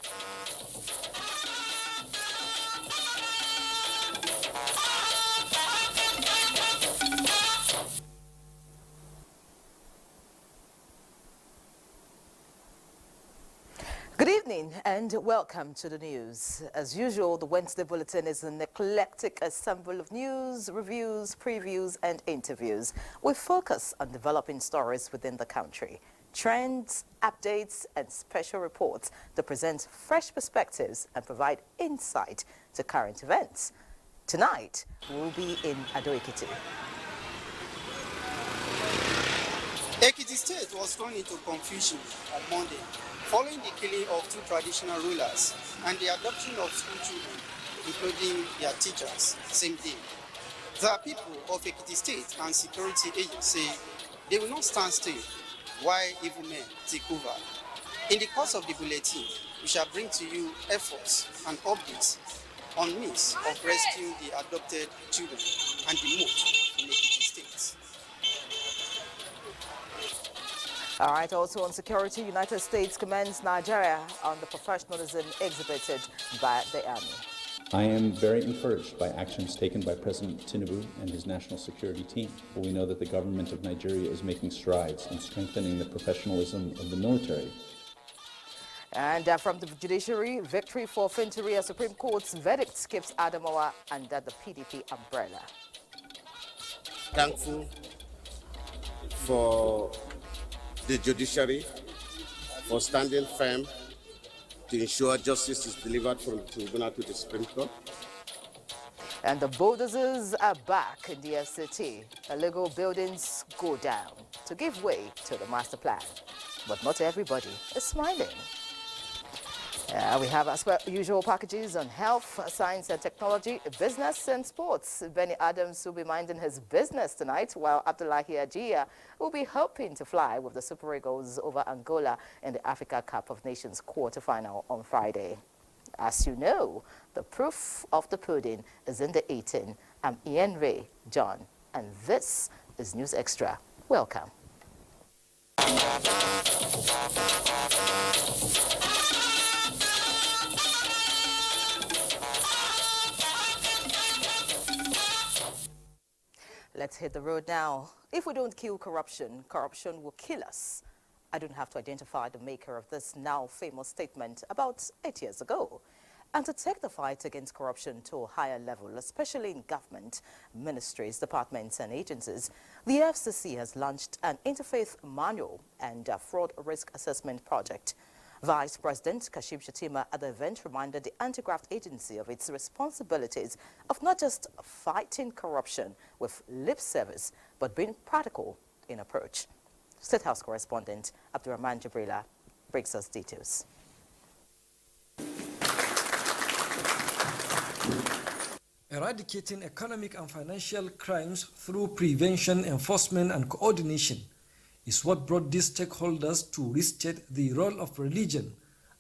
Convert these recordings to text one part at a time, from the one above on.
Good evening and welcome to the news. As usual, the Wednesday Bulletin is an eclectic assemble of news, reviews, previews and interviews. We focus on developing stories within the country, trends, updates and special reports that present fresh perspectives and provide insight to current events. Tonight, we'll be in Ado-Ekiti. Ekiti State was thrown into confusion on Monday following the killing of two traditional rulers and the adoption of school children, including their teachers, same day. The people of Ekiti State and security agents say they will not stand still while evil men take over. In the course of the bulletin, we shall bring to you efforts and updates on means of rescuing the adopted children and the mood in Ekiti State. All right, also on security, United States commends Nigeria on the professionalism exhibited by the Army. I am very encouraged by actions taken by President Tinubu and his national security team. We know that the government of Nigeria is making strides in strengthening the professionalism of the military. And from the judiciary, victory for Finteria Supreme Court's verdict keeps Adamawa under the PDP umbrella. Thankful for the judiciary for standing firm to ensure justice is delivered from the tribunal to the Supreme Court. And the bulldozers are back in the FCT. Illegal buildings go down to give way to the master plan. But not everybody is smiling. We have, as per usual, packages on health, science and technology, business and sports. Benny Adams will be minding his business tonight, while Abdullahi Ajia will be hoping to fly with the Super Eagles over Angola in the Africa Cup of Nations quarterfinal on Friday. As you know, the proof of the pudding is in the eating. I'm Ienre John, and this is News Extra. Welcome. Let's hit the road now. If we don't kill corruption, corruption will kill us. I don't have to identify the maker of this now famous statement about 8 years ago. And to take the fight against corruption to a higher level, especially in government, ministries, departments and agencies, the FCC has launched an interfaith manual and a fraud risk assessment project. Vice President Kashim Shettima at the event reminded the anti-graft agency of its responsibilities of not just fighting corruption with lip service, but being practical in approach. State House correspondent Abdurrahman Jibrila brings us details. Eradicating economic and financial crimes through prevention, enforcement and coordination is what brought these stakeholders to restate the role of religion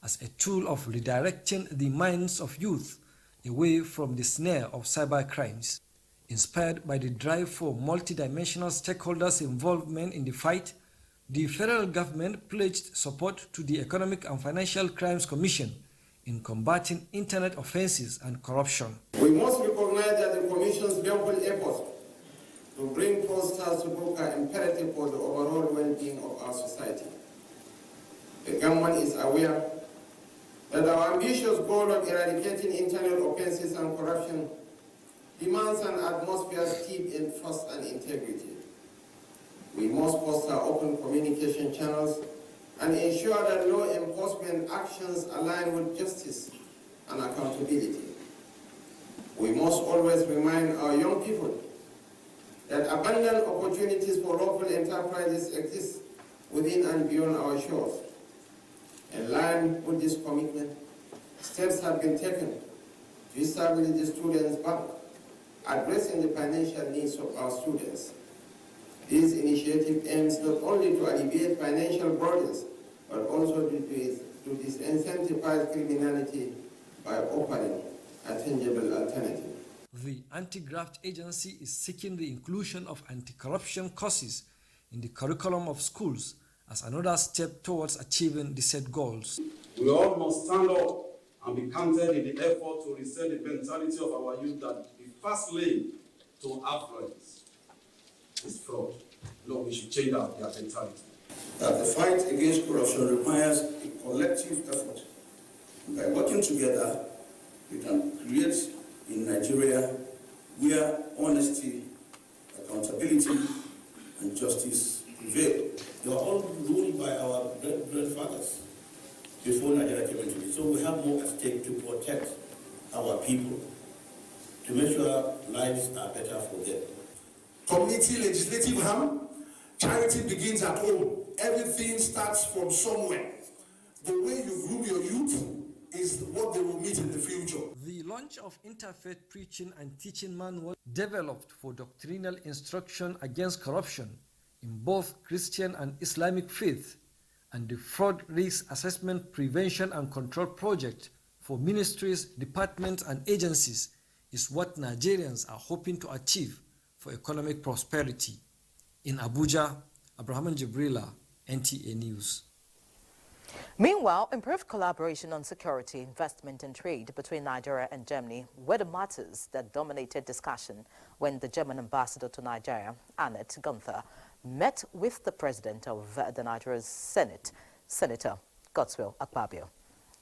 as a tool of redirecting the minds of youth away from the snare of cyber crimes. Inspired by the drive for multidimensional stakeholders' involvement in the fight, the federal government pledged support to the Economic and Financial Crimes Commission in combating internet offenses and corruption. We must recognize that the Commission's global efforts to bring fraudsters to book are imperative for the overall well-being of our society. The government is aware that our ambitious goal of eradicating internet offenses and corruption demands an atmosphere steeped in trust and integrity. We must foster open communication channels and ensure that law enforcement actions align with justice and accountability. We must always remind our young people that abundant opportunities for local enterprises exist within and beyond our shores. In line with this commitment, steps have been taken to establish the Students' Bank, addressing the financial needs of our students. This initiative aims not only to alleviate financial burdens, but also to disincentivize criminality by offering a tangible alternative. The anti-graft agency is seeking the inclusion of anti-corruption courses in the curriculum of schools as another step towards achieving the set goals. We all must stand up and be counted in the effort to reset the mentality of our youth that the fast lane to affluence is fraud. No, we should change their mentality. The fight against corruption requires a collective effort. By working together, we can create in Nigeria where honesty, accountability, and justice prevail. They were all ruled by our grandfathers before Nigeria came into it. So we have more at stake to protect our people, to make sure lives are better for them. Community legislative harm, charity begins at home. Everything starts from somewhere. The way you groom your youth is what they will meet in the future. The launch of Interfaith Preaching and Teaching Manual developed for doctrinal instruction against corruption in both Christian and Islamic faith, and the Fraud Risk Assessment Prevention and Control Project for ministries, departments and agencies is what Nigerians are hoping to achieve for economic prosperity. In Abuja, Abraham Jibrila, NTA News. Meanwhile, improved collaboration on security, investment and trade between Nigeria and Germany were the matters that dominated discussion when the German ambassador to Nigeria, Annette Gunther, met with the president of the Nigeria's Senate, Senator Godswill Akpabio.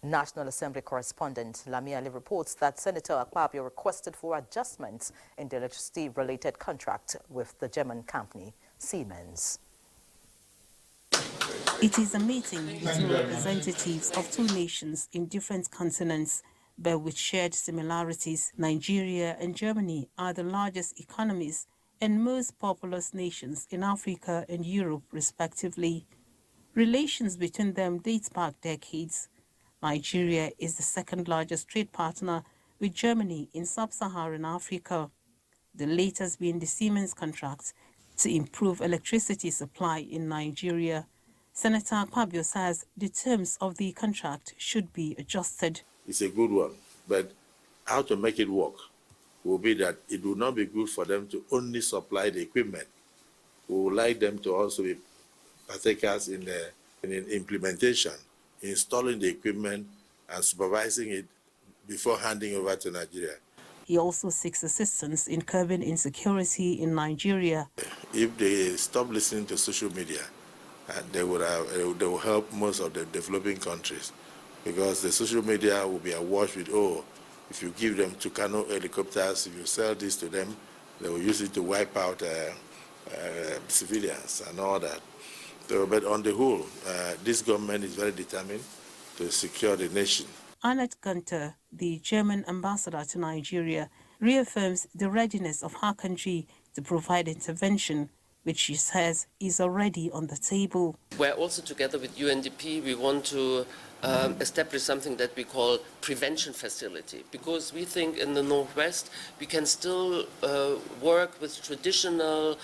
National Assembly correspondent Lami Ali reports that Senator Akpabio requested for adjustments in the electricity-related contract with the German company Siemens. It is a meeting between representatives of two nations in different continents, but with shared similarities. Nigeria and Germany are the largest economies and most populous nations in Africa and Europe, respectively. Relations between them date back decades. Nigeria is the second largest trade partner with Germany in sub-Saharan Africa, the latest being the Siemens contract to improve electricity supply in Nigeria. Senator Akpabio says the terms of the contract should be adjusted. It's a good one, but how to make it work will be that it will not be good for them to only supply the equipment. We would like them to also be partakers in the implementation, installing the equipment and supervising it before handing over to Nigeria. He also seeks assistance in curbing insecurity in Nigeria. If they stop listening to social media, they will help most of the developing countries, because the social media will be awash with, oh, if you give them Tucano helicopters, if you sell this to them, they will use it to wipe out civilians and all that. So, but on the whole, this government is very determined to secure the nation. Annette Gunther, the German ambassador to Nigeria, reaffirms the readiness of her country to provide intervention, which she says is already on the table. We're also together with UNDP, we want to establish something that we call prevention facility, because we think in the Northwest we can still work with traditional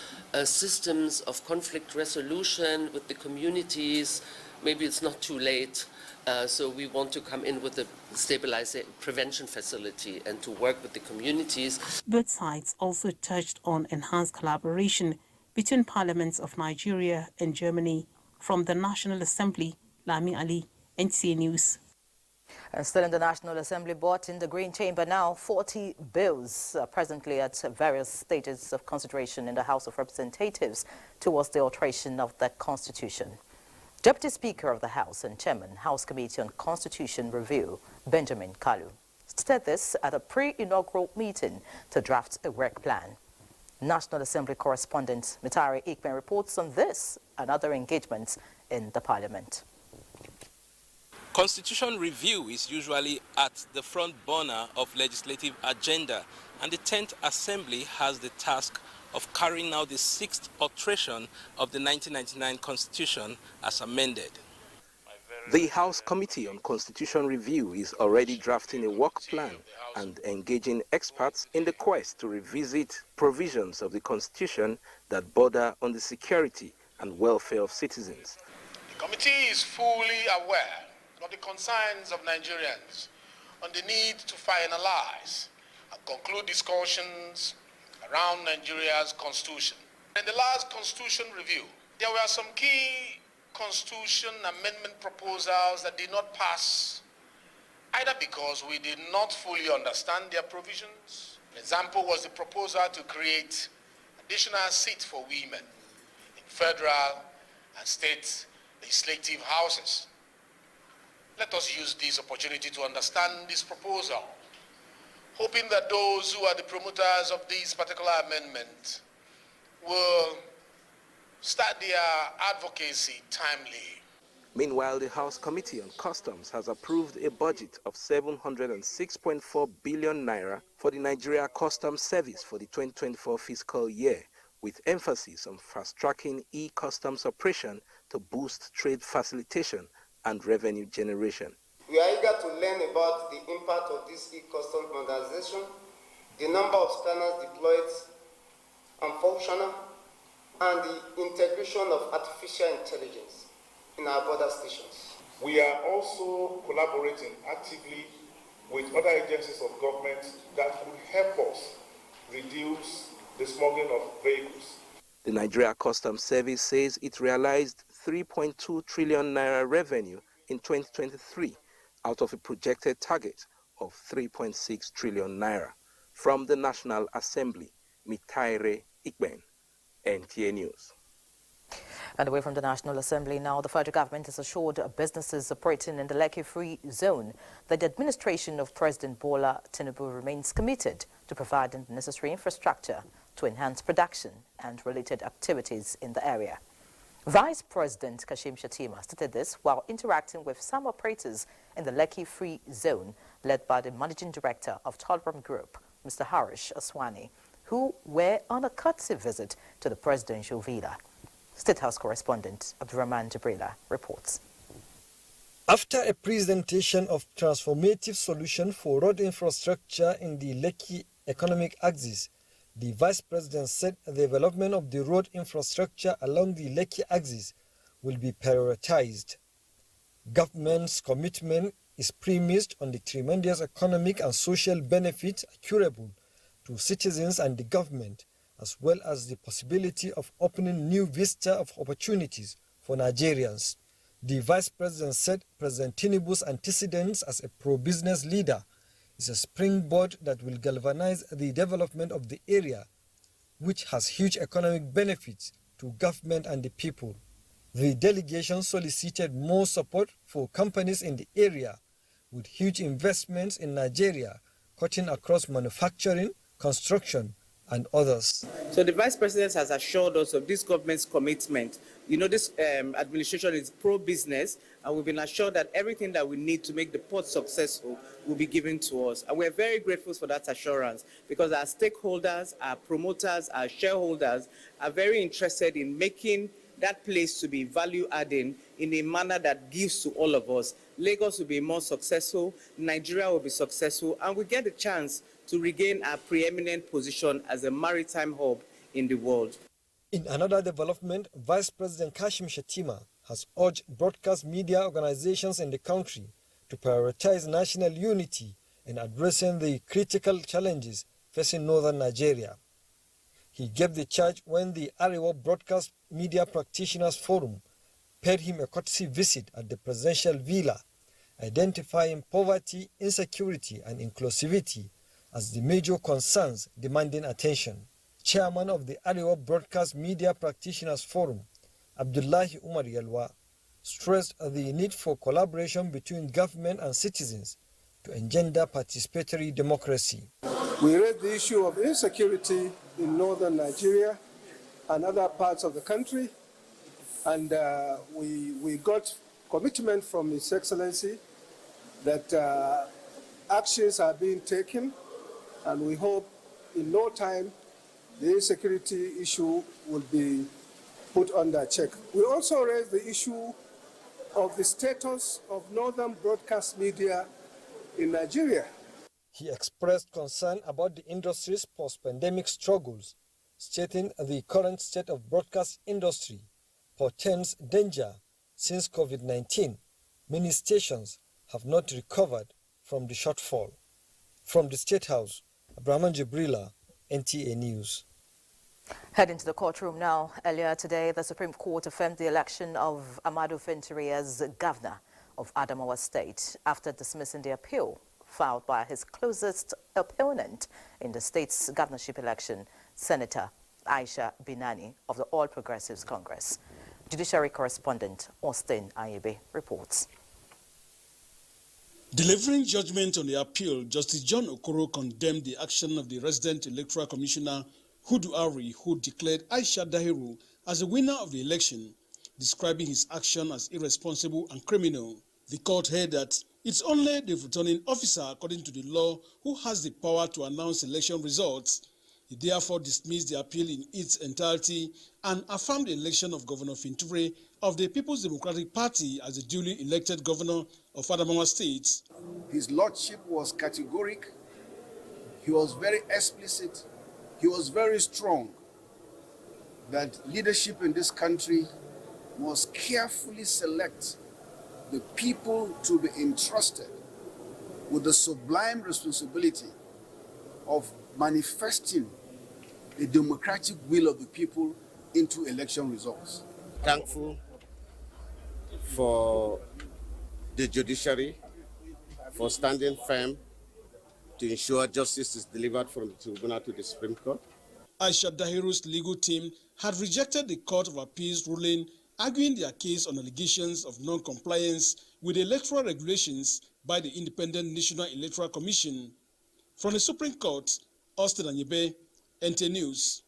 systems of conflict resolution with the communities. Maybe it's not too late. So we want to come in with a stabilization prevention facility and to work with the communities. Both sides also touched on enhanced collaboration between parliaments of Nigeria and Germany. From the National Assembly, Lami Ali, NTA News. And still in the National Assembly, but in the Green Chamber now, 40 bills are presently at various stages of consideration in the House of Representatives towards the alteration of that constitution. Deputy Speaker of the House and Chairman, House Committee on Constitution Review, Benjamin Kalu, said this at a pre-inaugural meeting to draft a work plan. National Assembly correspondent Mitari Ikpen reports on this and other engagements in the Parliament. Constitution review is usually at the front burner of legislative agenda, and the 10th Assembly has the task of carrying out the 6th alteration of the 1999 Constitution as amended. The House Committee on Constitution Review is already drafting a work plan and engaging experts in the quest to revisit provisions of the Constitution that border on the security and welfare of citizens. The committee is fully aware of the concerns of Nigerians on the need to finalize and conclude discussions around Nigeria's constitution. In the last constitution review, there were some key constitution amendment proposals that did not pass either because we did not fully understand their provisions. An example was the proposal to create additional seats for women in federal and state legislative houses. Let us use this opportunity to understand this proposal, hoping that those who are the promoters of this particular amendment will start their advocacy timely. Meanwhile, the House Committee on Customs has approved a budget of 706.4 billion naira for the Nigeria Customs Service for the 2024 fiscal year, with emphasis on fast-tracking e-customs operation to boost trade facilitation and revenue generation. We are eager to learn about the impact of this e-customs modernization, the number of scanners deployed and functional, and the integration of artificial intelligence in our border stations. We are also collaborating actively with other agencies of government that will help us reduce the smuggling of vehicles. The Nigeria Customs Service says it realized 3.2 trillion naira revenue in 2023 out of a projected target of 3.6 trillion naira. From the National Assembly, Ienre, NTA News. And away from the National Assembly now, the federal government has assured businesses operating in the Lekki-free zone that the administration of President Bola Tinubu remains committed to providing the necessary infrastructure to enhance production and related activities in the area. Vice President Kashim Shettima stated this while interacting with some operators in the Lekki-free zone led by the Managing Director of Tolbram Group, Mr. Harish Aswani, who were on a courtesy visit to the presidential villa. State House correspondent Abdurrahman Jibrila reports. After a presentation of transformative solution for road infrastructure in the Lekki economic axis, the Vice President said the development of the road infrastructure along the Lekki axis will be prioritized. Government's commitment is premised on the tremendous economic and social benefits accruable to citizens and the government, as well as the possibility of opening new vista of opportunities for Nigerians. The Vice President said President Tinubu's antecedents as a pro-business leader is a springboard that will galvanize the development of the area, which has huge economic benefits to government and the people. The delegation solicited more support for companies in the area with huge investments in Nigeria, cutting across manufacturing, construction, and others. So the Vice President has assured us of this government's commitment. You know, this administration is pro-business, and we've been assured that everything that we need to make the port successful will be given to us. And we're very grateful for that assurance because our stakeholders, our promoters, our shareholders are very interested in making that place to be value-adding in a manner that gives to all of us. Lagos will be more successful, Nigeria will be successful, and we get a chance to regain our preeminent position as a maritime hub in the world. In another development, Vice President Kashim Shettima has urged broadcast media organizations in the country to prioritize national unity in addressing the critical challenges facing northern Nigeria. He gave the charge when the Arewa Broadcast Media Practitioners Forum paid him a courtesy visit at the presidential villa, identifying poverty, insecurity, and inclusivity as the major concerns demanding attention. Chairman of the Arewa Broadcast Media Practitioners Forum, Abdullahi Umar Yalwa, stressed the need for collaboration between government and citizens to engender participatory democracy. We raised the issue of insecurity in northern Nigeria and other parts of the country, and we got commitment from His Excellency that actions are being taken, and we hope in no time the insecurity issue will be put under check. We also raised the issue of the status of northern broadcast media in Nigeria. He expressed concern about the industry's post-pandemic struggles, stating the current state of broadcast industry portends danger since COVID-19. Many stations have not recovered from the shortfall. From the State House, Abdurrahman Jibrila, NTA News. Heading to the courtroom now. Earlier today, the Supreme Court affirmed the election of Amadu Fintiri as governor of Adamawa State after dismissing the appeal filed by his closest opponent in the state's governorship election, Senator Aisha Binani of the All Progressives Congress. Judiciary correspondent Austin Ayebe reports. Delivering judgment on the appeal, Justice John Okoro condemned the action of the resident electoral commissioner Hudu Ari, who declared Aisha Dahiru as the winner of the election, describing his action as irresponsible and criminal. The court held that it's only the returning officer, according to the law, who has the power to announce election results. He therefore dismissed the appeal in its entirety and affirmed the election of Governor Finture of the People's Democratic Party as the duly elected governor of Adamawa State. His lordship was categoric, he was very explicit, he was very strong that leadership in this country must carefully select the people to be entrusted with the sublime responsibility of manifesting the democratic will of the people into election results. Thankful for the judiciary for standing firm to ensure justice is delivered from the tribunal to the Supreme Court. Aisha Dahiru's legal team had rejected the Court of Appeals ruling, arguing their case on allegations of non-compliance with electoral regulations by the Independent National Electoral Commission. From the Supreme Court, Austin Anyebe, NTA News.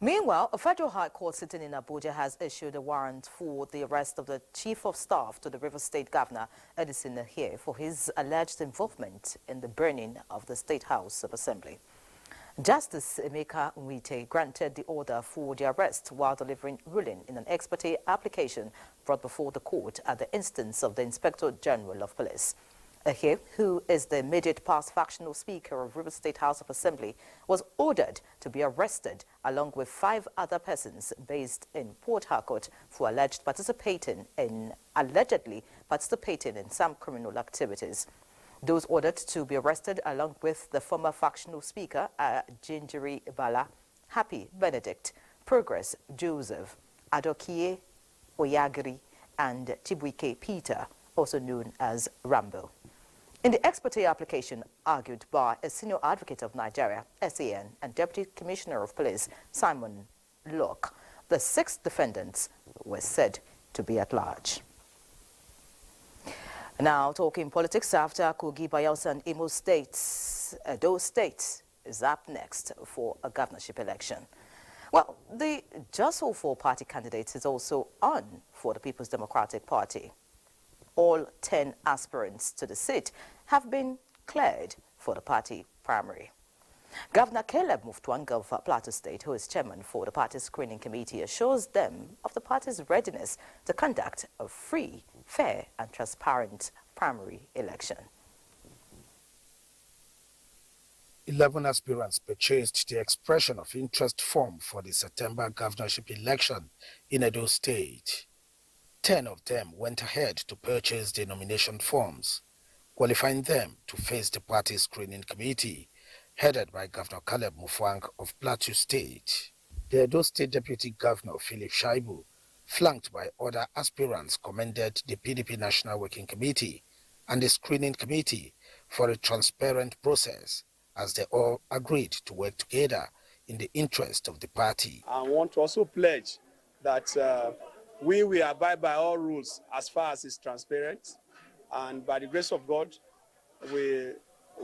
Meanwhile, a federal high court sitting in Abuja has issued a warrant for the arrest of the chief of staff to the River State Governor, Edison Ienre, for his alleged involvement in the burning of the State House of Assembly. Justice Emeka Nwite granted the order for the arrest while delivering ruling in an ex parte application brought before the court at the instance of the Inspector General of Police. Ienre, who is the immediate past factional speaker of River State House of Assembly, was ordered to be arrested along with 5 other persons based in Port Harcourt for allegedly participating in some criminal activities. Those ordered to be arrested along with the former factional speaker, Ginjiri Bala, Happy Benedict, Progress Joseph, Adokie Oyagiri, and Chibuike Peter, also known as Rambo. In the ex parte application argued by a senior advocate of Nigeria, SAN, and Deputy Commissioner of Police, Simon Locke, the 6 defendants were said to be at large. Now, talking politics, after Kogi, Bayelsa, and Imo states, those states is up next for a governorship election. Well, the Jostle for party candidates is also on for the People's Democratic Party. All 10 aspirants to the seat have been cleared for the party primary. Governor Caleb Mutfwang of Plateau State, who is chairman for the party's screening committee, assures them of the party's readiness to conduct a free, fair and transparent primary election. 11 aspirants purchased the expression of interest form for the September governorship election in Edo State. 10 of them went ahead to purchase the nomination forms, qualifying them to face the party screening committee, headed by Governor Caleb Mutfwang of Plateau State. The Edo State Deputy Governor Philip Shaibu, flanked by other aspirants, commended the PDP National Working Committee and the screening committee for a transparent process, as they all agreed to work together in the interest of the party. I want to also pledge that we will abide by all rules as far as it's transparent, and by the grace of God, we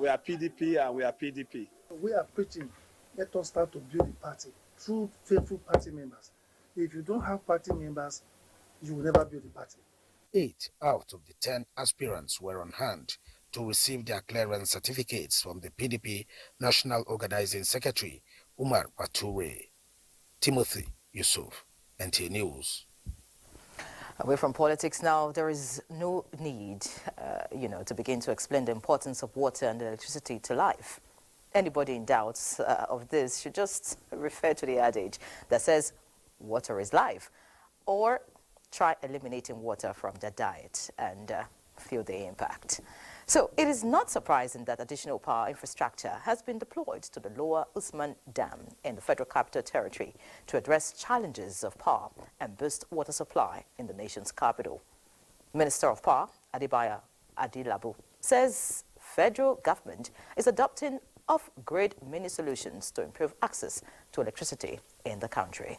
are PDP and we are PDP. We are preaching, let us start to build the party through faithful party members. If you don't have party members, you will never build the party. 8 out of the 10 aspirants were on hand to receive their clearance certificates from the PDP National Organizing Secretary, Umar Bature. Timothy Yusuf, NTA News. Away from politics now, there is no need, to begin to explain the importance of water and electricity to life. Anybody in doubt of this should just refer to the adage that says, water is life, or try eliminating water from their diet and feel the impact. So it is not surprising that additional power infrastructure has been deployed to the Lower Usman Dam in the Federal Capital Territory to address challenges of power and boost water supply in the nation's capital. Minister of Power, Adelabu says federal government is adopting off-grid mini solutions to improve access to electricity in the country.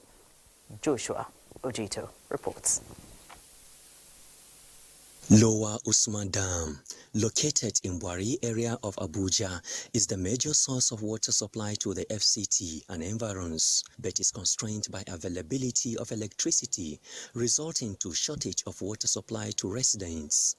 Joshua Ojito reports. Lower Usman Dam, located in Bwari area of Abuja, is the major source of water supply to the FCT and environs, but is constrained by availability of electricity, resulting to shortage of water supply to residents.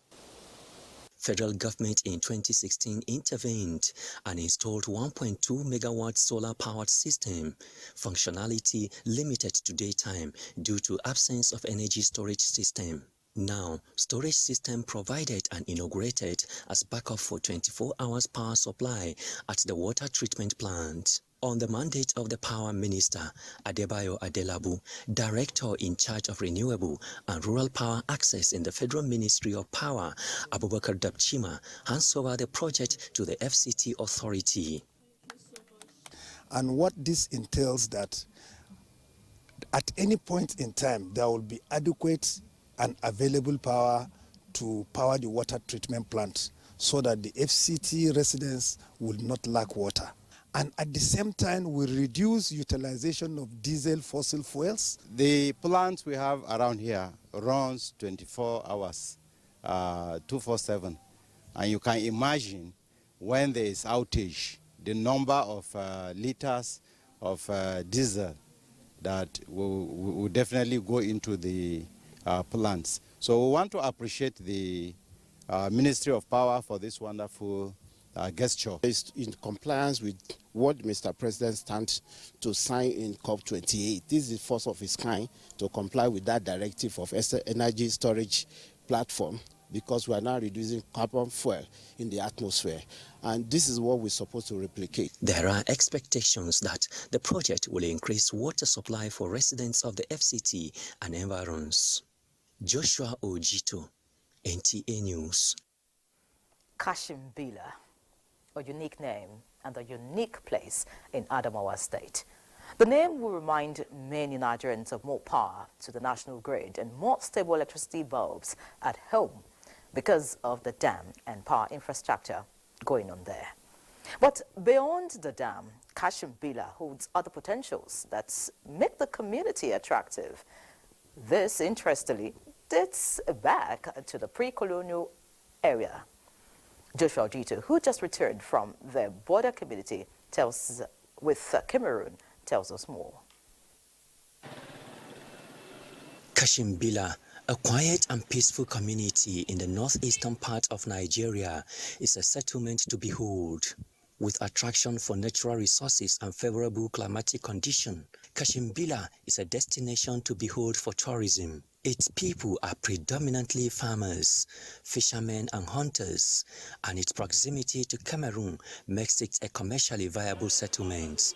Federal government in 2016 intervened and installed 1.2 megawatt solar-powered system, functionality limited to daytime due to absence of energy storage system. Now, storage system provided and inaugurated as backup for 24 hours power supply at the water treatment plant. On the mandate of the Power Minister, Adebayo Adelabu, Director in charge of Renewable and Rural Power Access in the Federal Ministry of Power, Abubakar Dabchima, hands over the project to the FCT authority. And what this entails that at any point in time, there will be adequate and available power to power the water treatment plant so that the FCT residents will not lack water. And at the same time, we reduce utilization of diesel fossil fuels. The plant we have around here runs 24 hours, 247. And you can imagine when there is outage, the number of liters of diesel that will definitely go into the plants. So we want to appreciate the Ministry of Power for this wonderful gesture. It's in compliance with what Mr. President stands to sign in COP28. This is the first of its kind to comply with that directive of energy storage platform, because we are now reducing carbon fuel in the atmosphere. And this is what we're supposed to replicate. There are expectations that the project will increase water supply for residents of the FCT and environs. Joshua Ojito, NTA News. Kashimbila, a unique name and a unique place in Adamawa State. The name will remind many Nigerians of more power to the national grid and more stable electricity bulbs at home because of the dam and power infrastructure going on there. But beyond the dam, Kashimbila holds other potentials that make the community attractive. This, interestingly, dates back to the pre-colonial area. Joshua Ojito, who just returned from the border community with Cameroon, tells us more. Kashimbila, a quiet and peaceful community in the northeastern part of Nigeria, is a settlement to behold. With attraction for natural resources and favorable climatic conditions, Kashimbila is a destination to behold for tourism. Its people are predominantly farmers, fishermen and hunters, and its proximity to Cameroon makes it a commercially viable settlement.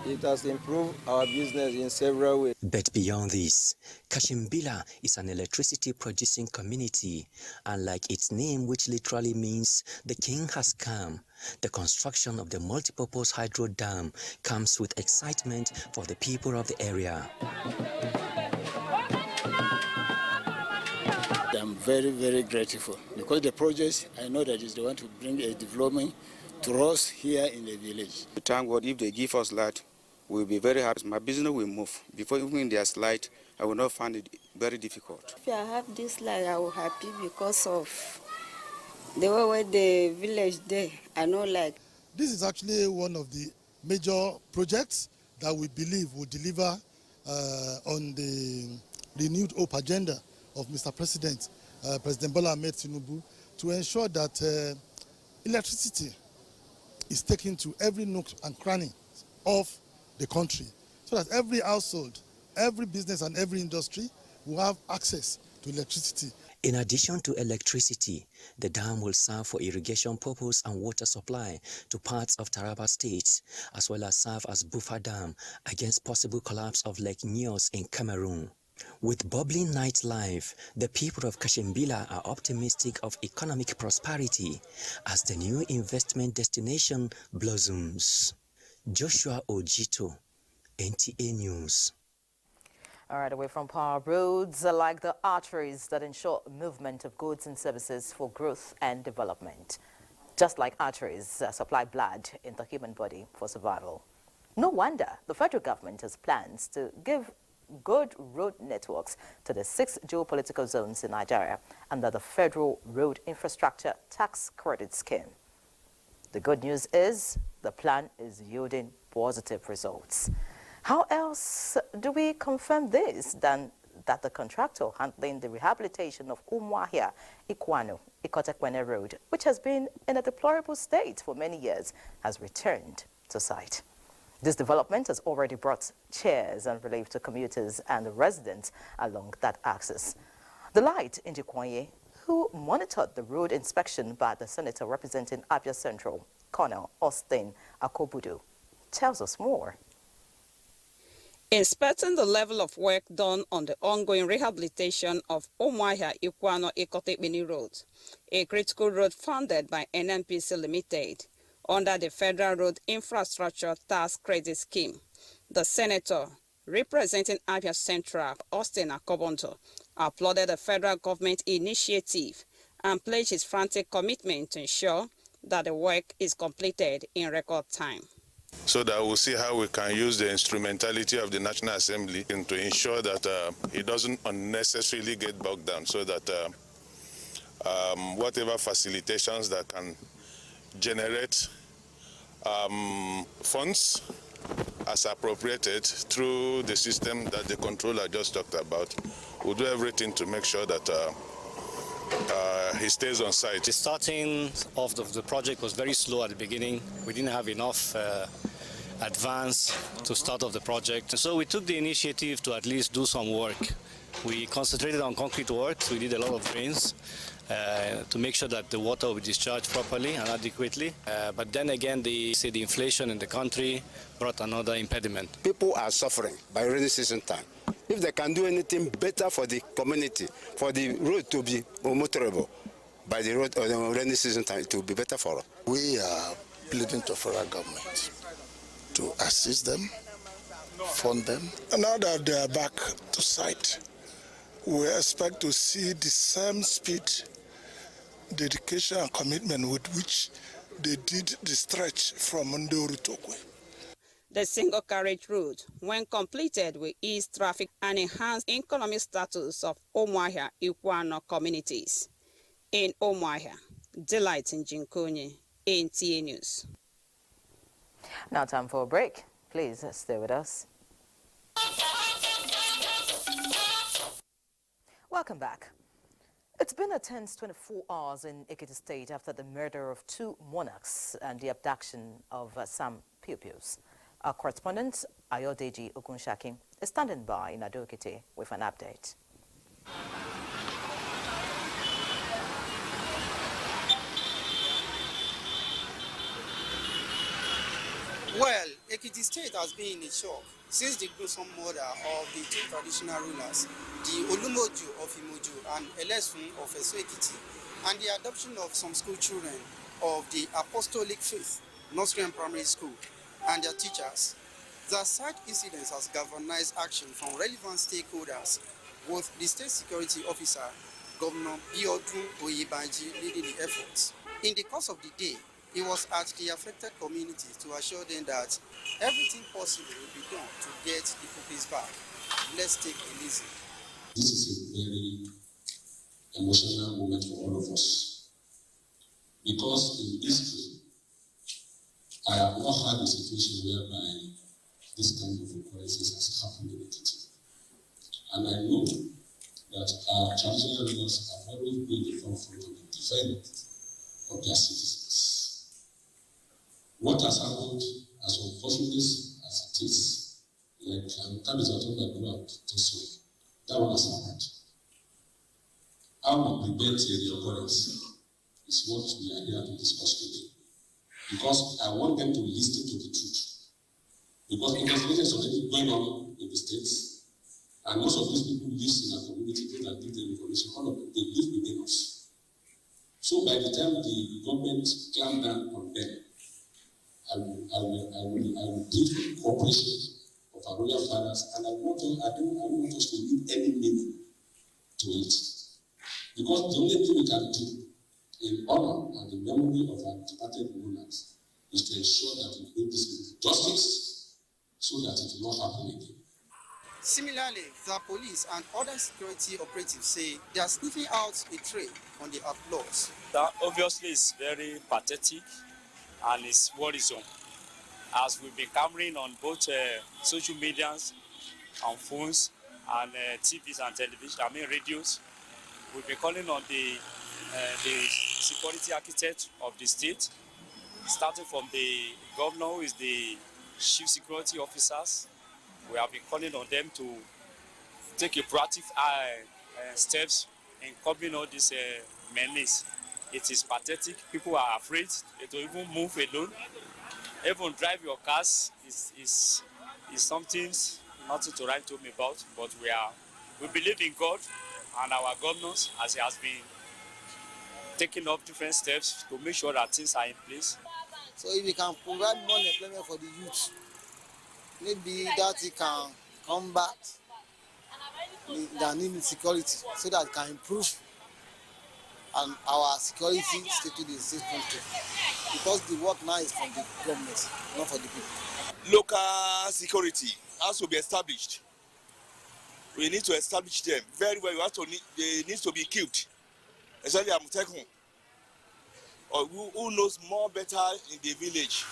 It has improved our business in several ways. But beyond this, Kashimbila is an electricity-producing community, and like its name, which literally means the king has come, the construction of the multipurpose hydro dam comes with excitement for the people of the area. I'm very, very grateful because the project, I know that is the one to bring a development to us here in the village. Thank God, if they give us light, we'll be very happy. My business will move. Before even there's light, I will not find it very difficult. If I have this light, I will happy because of the way where the village there, I know like. This is actually one of the major projects that we believe will deliver on the renewed hope agenda of Mr. President, President Bola Ahmed Tinubu, to ensure that electricity is taken to every nook and cranny of the country, so that every household, every business and every industry will have access to electricity. In addition to electricity, the dam will serve for irrigation purpose and water supply to parts of Taraba State, as well as serve as buffer dam against possible collapse of Lake Nyos in Cameroon. With bubbling nightlife, the people of Kashimbila are optimistic of economic prosperity as the new investment destination blossoms. Joshua Ojito, NTA News. All right, away from power, roads are like the arteries that ensure movement of goods and services for growth and development. Just like arteries supply blood in the human body for survival. No wonder the federal government has plans to give good road networks to the 6 geopolitical zones in Nigeria under the Federal Road Infrastructure Tax Credit Scheme. The good news is the plan is yielding positive results. How else do we confirm this than that the contractor handling the rehabilitation of Umuahia Ikotekwene Road, which has been in a deplorable state for many years, has returned to site? This development has already brought cheers and relief to commuters and the residents along that axis. The light in Jikwanye, who monitored the road inspection by the senator representing Abia Central, Colonel Austin Akobudu, tells us more. Inspecting the level of work done on the ongoing rehabilitation of Umuahia Ikotekwene Road, a critical road funded by NNPC Limited under the Federal Road Infrastructure Tax Credit Scheme, the senator representing Abia Central, Austin Akobudu, applauded the federal government initiative and pledged his frantic commitment to ensure that the work is completed in record time. So that we'll see how we can use the instrumentality of the National Assembly to ensure that it doesn't unnecessarily get bogged down, so that whatever facilitations that can generate funds as appropriated through the system that the controller just talked about, we'll do everything to make sure that he stays on site. The starting of the project was very slow at the beginning. We didn't have enough advance to start off the project. So we took the initiative to at least do some work. We concentrated on concrete works. We did a lot of drains to make sure that the water will be discharged properly and adequately. But then again, the inflation in the country brought another impediment. People are suffering by rainy season time. If they can do anything better for the community, for the road to be motorable by the road or the rainy season time, it will be better for us. We are pleading to federal government to assist them, fund them. And now that they are back to site, we expect to see the same speed, dedication and commitment with which they did the stretch from Mondoru to Okwe. The single carriage route, when completed, will ease traffic and enhance economic status of Umuahia Ikuano communities. In Umuahia, Delight in Jinkonye, NTA News. Now time for a break. Please stay with us. Welcome back. It's been a tense 24 hours in Ekiti State after the murder of 2 monarchs and the abduction of some pupils. Our correspondent, Ayodeji Ogunshaki, is standing by in Ado-Ekiti with an update. Well, Ekiti State has been in shock since the gruesome murder of the 2 traditional rulers, the Olumoju of Imoju and Elesun of Esu-Ekiti, and the adoption of some school children of the Apostolic Faith Nursery and Primary School and their teachers. The sad incident has galvanized action from relevant stakeholders, with the State Security Officer, Governor Biodun Oyebanji, leading the efforts. In the course of the day, he was at the affected community to assure them that everything possible will be done to get the pupils back. Let's take it easy. This is a very emotional moment for all of us, because in history, I have not had a situation whereby this kind of occurrences has happened in Ekiti. And I know that our traditional rulers have always been the forefront of the defense of their citizens. What has happened, as unfortunate as it is, like that is what I'm about to say, that one has happened. How we prevent the occurrence is what we are here to discuss today. Because I want them to listen to the truth. Because investigation is already going on in the states, and most of these people live in a community that give them information, all of them, they live within us. So by the time the government clamp down on them, I will plead for cooperation of our royal fathers, and I don't want us to leave any meaning to it. Because the only thing we can do in honor and the memory of our departed monarchs is to ensure that we bring this justice so that it will not happen again. Similarly, the police and other security operatives say they are sniffing out a trail on the outlaws. That obviously is very pathetic and it's worrisome, as we've been clamoring on both social medias and phones and TVs and television, radios. We've been calling on the security architect of the state, starting from the governor, who is the chief security officers. We have been calling on them to take a proactive steps in curbing all these menace. It is pathetic. People are afraid to even move alone. Even drive your cars is something, nothing to write home about. But we believe in God and our governors, as he has been taking up different steps to make sure that things are in place. So if we can provide more employment for the youth, maybe that it can combat the need in security so that it can improve and our security state in the state country. Because the work now is from the government, not for the people. Local security has to be established. We need to establish them very well. They need to be killed, especially Amutekun, or who knows more better in the village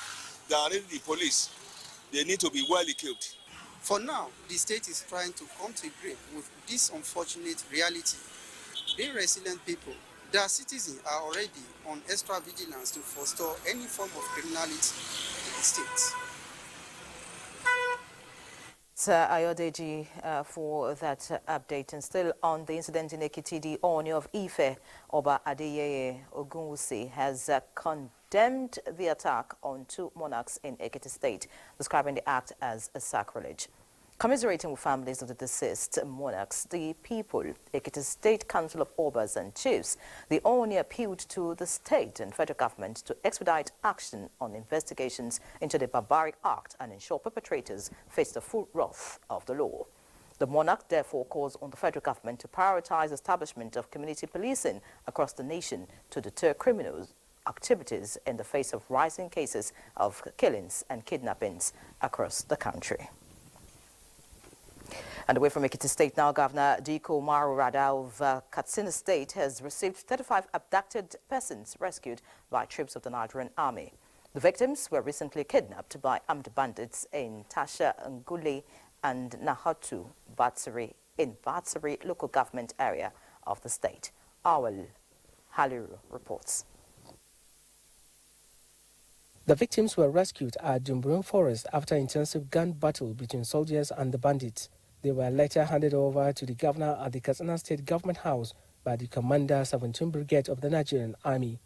than the police. They need to be well killed. For now, the state is trying to come to grips with this unfortunate reality. Being resilient people, their citizens are already on extra vigilance to forestall any form of criminality in the state. Ayodeji for that update. And still on the incident in Ekiti, the owner of Ife, Oba Adeyeye Ogunwusi, has condemned the attack on two monarchs in Ekiti State, describing the act as a sacrilege. Commiserating with families of the deceased monarchs, the people, Ekiti State Council of Obas and Chiefs, the owner appealed to the state and federal government to expedite action on investigations into the barbaric act and ensure perpetrators face the full wrath of the law. The monarch therefore calls on the federal government to prioritize establishment of community policing across the nation to deter criminals activities in the face of rising cases of killings and kidnappings across the country. And away from Ekiti State now, Governor Diko Marurada of Katsina State has received 35 abducted persons rescued by troops of the Nigerian Army. The victims were recently kidnapped by armed bandits in Tasha Ngule and Nahatu Batsari in Batsari local government area of the state. Awal Haliru reports. The victims were rescued at Dumburum Forest after intensive gun battle between soldiers and the bandits. They were later handed over to the governor at the Katsina State Government House by the Commander 17 Brigade of the Nigerian Army.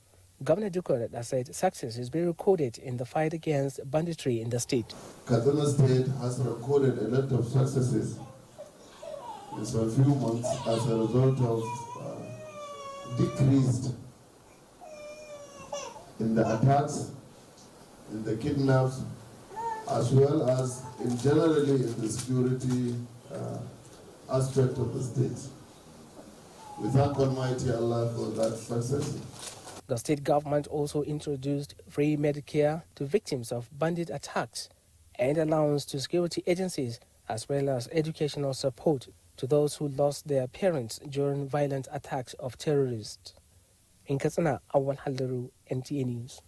Governor Dukoreda said success is being recorded in the fight against banditry in the state. Katsina State has recorded a lot of successes in a few months as a result of decreased in the attacks, in the kidnaps, as well as generally in the security aspect of the state. We thank Almighty Allah for that success. The state government also introduced free Medicare to victims of bandit attacks and allowance to security agencies, as well as educational support to those who lost their parents during violent attacks of terrorists. In Katsina, Awal Haliru, NTA News.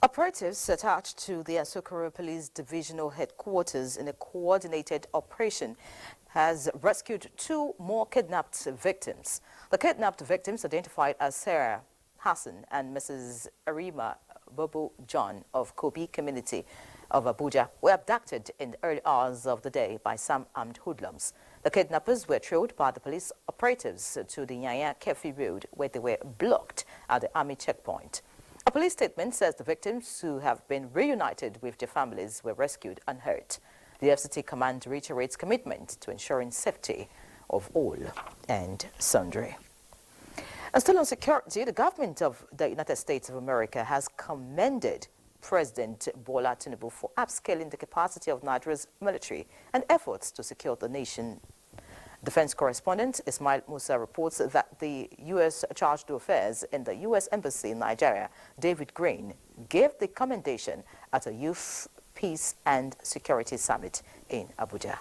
Operatives attached to the Asokoro Police Divisional Headquarters in a coordinated operation has rescued two more kidnapped victims. The kidnapped victims, identified as Sarah Hassan and Mrs. Arima Bobo John of Kobi community of Abuja, were abducted in the early hours of the day by some armed hoodlums. The kidnappers were trailed by the police operatives to the Nyanya Kefi Road, where they were blocked at the army checkpoint. A police statement says the victims, who have been reunited with their families, were rescued unhurt. The FCT command reiterates commitment to ensuring safety of all and sundry. And still on security, the government of the United States of America has commended President Bola Tinubu for upscaling the capacity of Nigeria's military and efforts to secure the nation. Defense correspondent Ismail Musa reports that the U.S. Chargé d'Affaires in the U.S. Embassy in Nigeria, David Green, gave the commendation at a Youth, Peace and Security Summit in Abuja.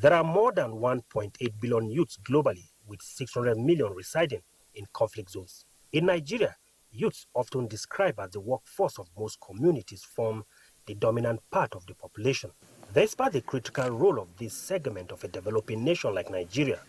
There are more than 1.8 billion youths globally, with 600 million residing in conflict zones. In Nigeria, youths, often described as the workforce of most communities, form the dominant part of the population. Despite the critical role of this segment of a developing nation like Nigeria,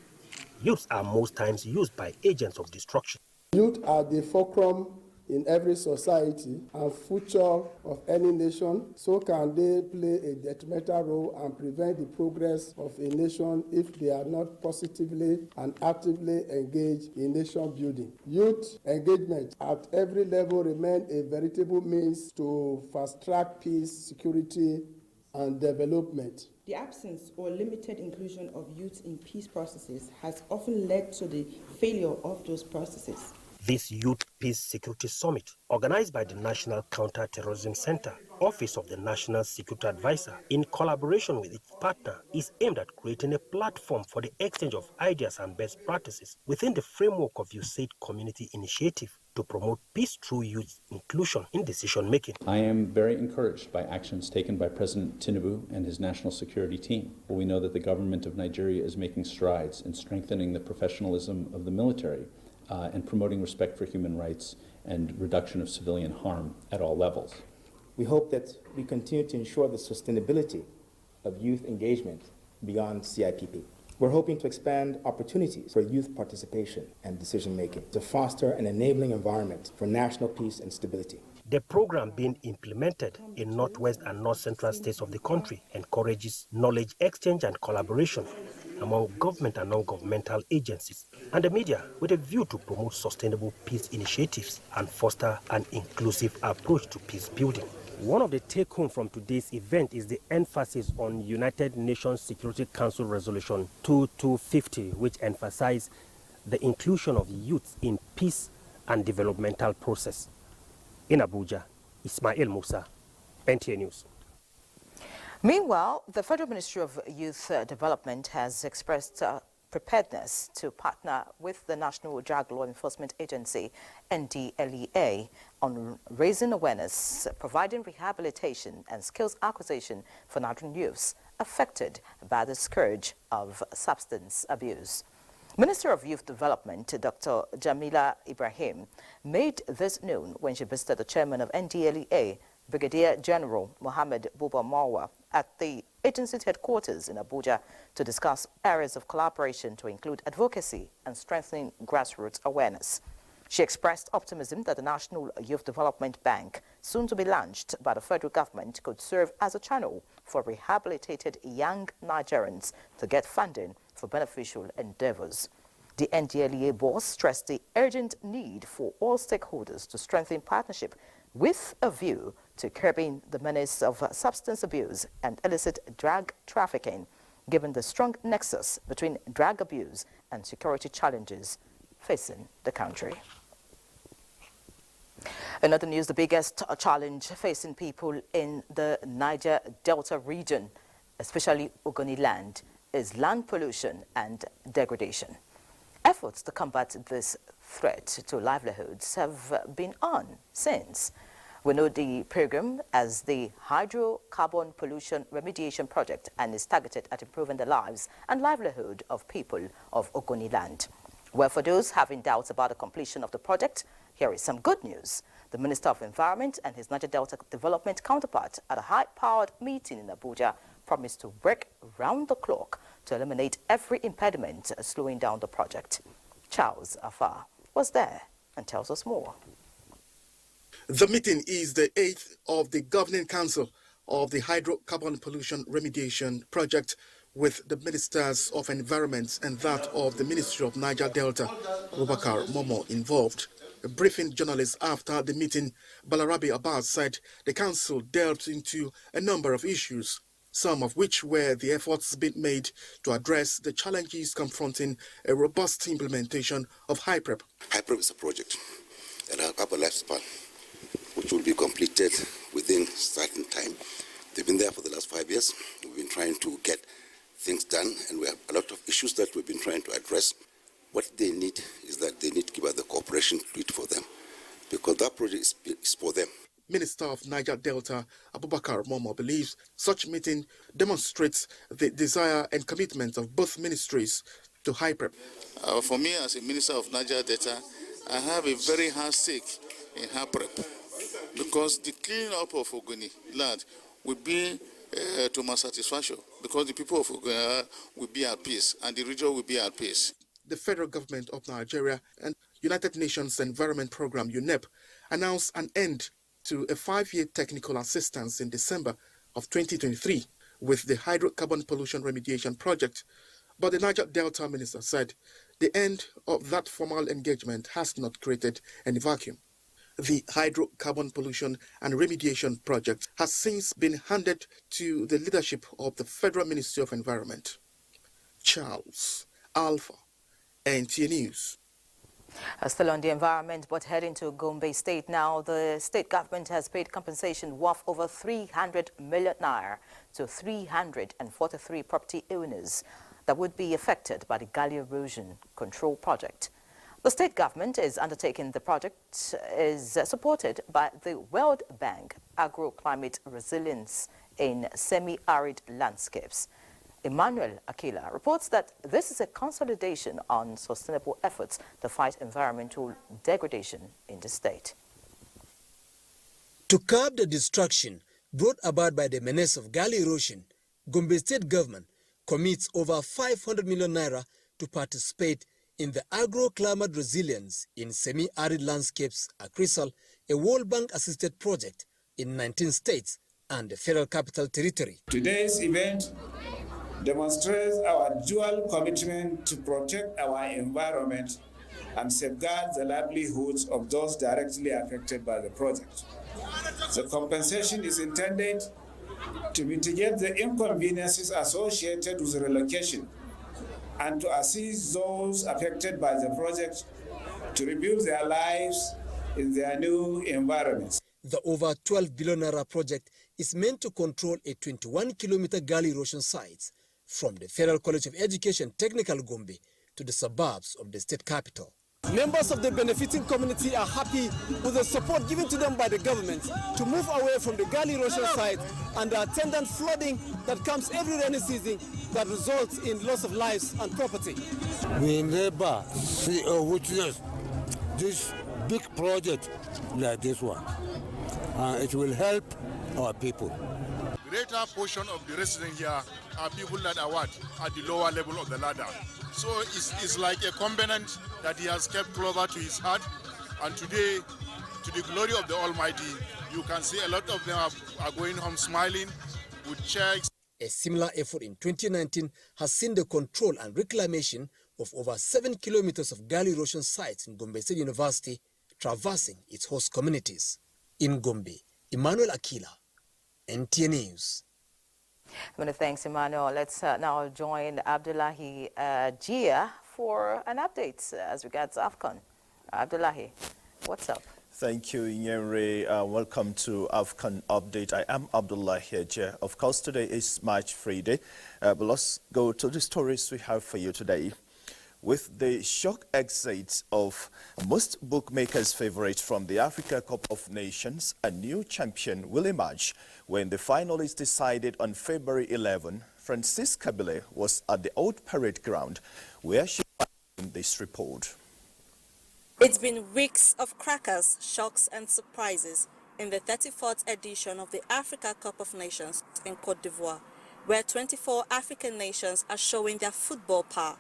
youths are most times used by agents of destruction. Youth are the fulcrum in every society and future of any nation, so can they play a detrimental role and prevent the progress of a nation if they are not positively and actively engaged in nation building. Youth engagement at every level remains a veritable means to fast-track peace, security, and development. The absence or limited inclusion of youth in peace processes has often led to the failure of those processes. This Youth Peace Security Summit, organized by the National Counter-Terrorism Center, Office of the National Security Advisor, in collaboration with its partner, is aimed at creating a platform for the exchange of ideas and best practices within the framework of USAID Community Initiative to promote peace through youth inclusion in decision-making. I am very encouraged by actions taken by President Tinubu and his national security team. We know that the government of Nigeria is making strides in strengthening the professionalism of the military and promoting respect for human rights and reduction of civilian harm at all levels. We hope that we continue to ensure the sustainability of youth engagement beyond CIPP. We're hoping to expand opportunities for youth participation and decision-making to foster an enabling environment for national peace and stability. The program being implemented in northwest and north central states of the country encourages knowledge exchange and collaboration among government and non-governmental agencies and the media with a view to promote sustainable peace initiatives and foster an inclusive approach to peace building. One of the take-home from today's event is the emphasis on United Nations Security Council Resolution 2250, which emphasizes the inclusion of youth in peace and developmental process. In Abuja, Ismail Musa, NTA News. Meanwhile, the Federal Ministry of Youth Development has expressed preparedness to partner with the National Drug Law Enforcement Agency, NDLEA, on raising awareness, providing rehabilitation and skills acquisition for Nigerian youths affected by the scourge of substance abuse. Minister of Youth Development, Dr. Jamila Ibrahim, made this known when she visited the chairman of NDLEA, Brigadier General Mohammed Buba Marwa, at the agency's headquarters in Abuja to discuss areas of collaboration to include advocacy and strengthening grassroots awareness. She expressed optimism that the National Youth Development Bank, soon to be launched by the federal government, could serve as a channel for rehabilitated young Nigerians to get funding for beneficial endeavors. The NDLEA boss stressed the urgent need for all stakeholders to strengthen partnership with a view to curbing the menace of substance abuse and illicit drug trafficking, given the strong nexus between drug abuse and security challenges facing the country. In other news, the biggest challenge facing people in the Niger Delta region, especially Ogoniland, is land pollution and degradation. Efforts to combat this threat to livelihoods have been on since. We know the program as the Hydrocarbon Pollution Remediation Project and is targeted at improving the lives and livelihood of people of Ogoniland. Well, for those having doubts about the completion of the project, here is some good news. The Minister of Environment and his Niger Delta Development counterpart at a high-powered meeting in Abuja promised to work round the clock to eliminate every impediment slowing down the project. Charles Afar was there and tells us more. The meeting is the 8th of the Governing Council of the Hydrocarbon Pollution Remediation Project, with the Ministers of Environment and that of the Ministry of Niger Delta, Boubacar Momo, involved. Briefing journalists after the meeting, Balarabe Abbas said the council delved into a number of issues, some of which were the efforts being made to address the challenges confronting a robust implementation of HYPREP. HYPREP is a project that has a lifespan. which will be completed within certain time. They've been there for the last 5 years. We've been trying to get things done, and we have a lot of issues that we've been trying to address. What they need is that they need to give us the cooperation to do it for them, because that project is for them. Minister of Niger Delta, Abubakar Momo, believes such meeting demonstrates the desire and commitment of both ministries to HYPREP. For me, as a minister of Niger Delta, I have a very hard stake in HYPREP, because the cleaning up of Ogoni land will be to my satisfaction, because the people of Ogoni will be at peace and the region will be at peace. The federal government of Nigeria and United Nations Environment Program, UNEP, announced an end to a 5-year technical assistance in December of 2023 with the hydrocarbon pollution remediation project. But the Niger Delta minister said the end of that formal engagement has not created any vacuum. The hydrocarbon pollution and remediation project has since been handed to the leadership of the Federal Ministry of Environment. Charles Alpha, NTA News. Still on the environment, but heading to Gombe State now, the state government has paid compensation worth over 300 million naira to 343 property owners that would be affected by the Gully Erosion Control Project. The state government is undertaking the project is supported by the World Bank Agro-Climate Resilience in Semi-Arid Landscapes. Emmanuel Akila reports that this is a consolidation on sustainable efforts to fight environmental degradation in the state. To curb the destruction brought about by the menace of gully erosion, Gombe State government commits over 500 million naira to participate in the Agro-Climate Resilience in Semi-Arid Landscapes, ACRISAL, a World Bank-assisted project in 19 states and the Federal Capital Territory. Today's event demonstrates our dual commitment to protect our environment and safeguard the livelihoods of those directly affected by the project. The compensation is intended to mitigate the inconveniences associated with relocation and to assist those affected by the project to rebuild their lives in their new environments. The over 12 billion naira project is meant to control a 21-kilometer gully erosion site from the Federal College of Education Technical Gombe to the suburbs of the state capital. Members of the benefiting community are happy with the support given to them by the government to move away from the gully erosion site and the attendant flooding that comes every rainy season that results in loss of lives and property. We never see or witness this big project like this one. It will help our people. Greater portion of the residents here are people that are at the lower level of the ladder. So it's like a covenant that he has kept closer to his heart. And today, to the glory of the Almighty, you can see a lot of them are going home smiling with checks. A similar effort in 2019 has seen the control and reclamation of over 7 kilometers of gully erosion sites in Gombe State University, traversing its host communities. In Gombe, Emmanuel Akila, NTA News. Many thanks, Emmanuel. Let's now join Abdullahi Gia for an update as regards AFCON. Abdullahi, what's up? Thank you, Ienre. Welcome to AFCON Update. I am Abdullahi Gia. Of course, today is March Friday, but let's go to the stories we have for you today. With the shock exit of most bookmakers' favorites from the Africa Cup of Nations, a new champion will emerge when the final is decided on February 11. Francis Kabile was at the Old Parade Ground, where she found this report. It's been weeks of crackers, shocks and surprises in the 34th edition of the Africa Cup of Nations in Côte d'Ivoire, where 24 African nations are showing their football power.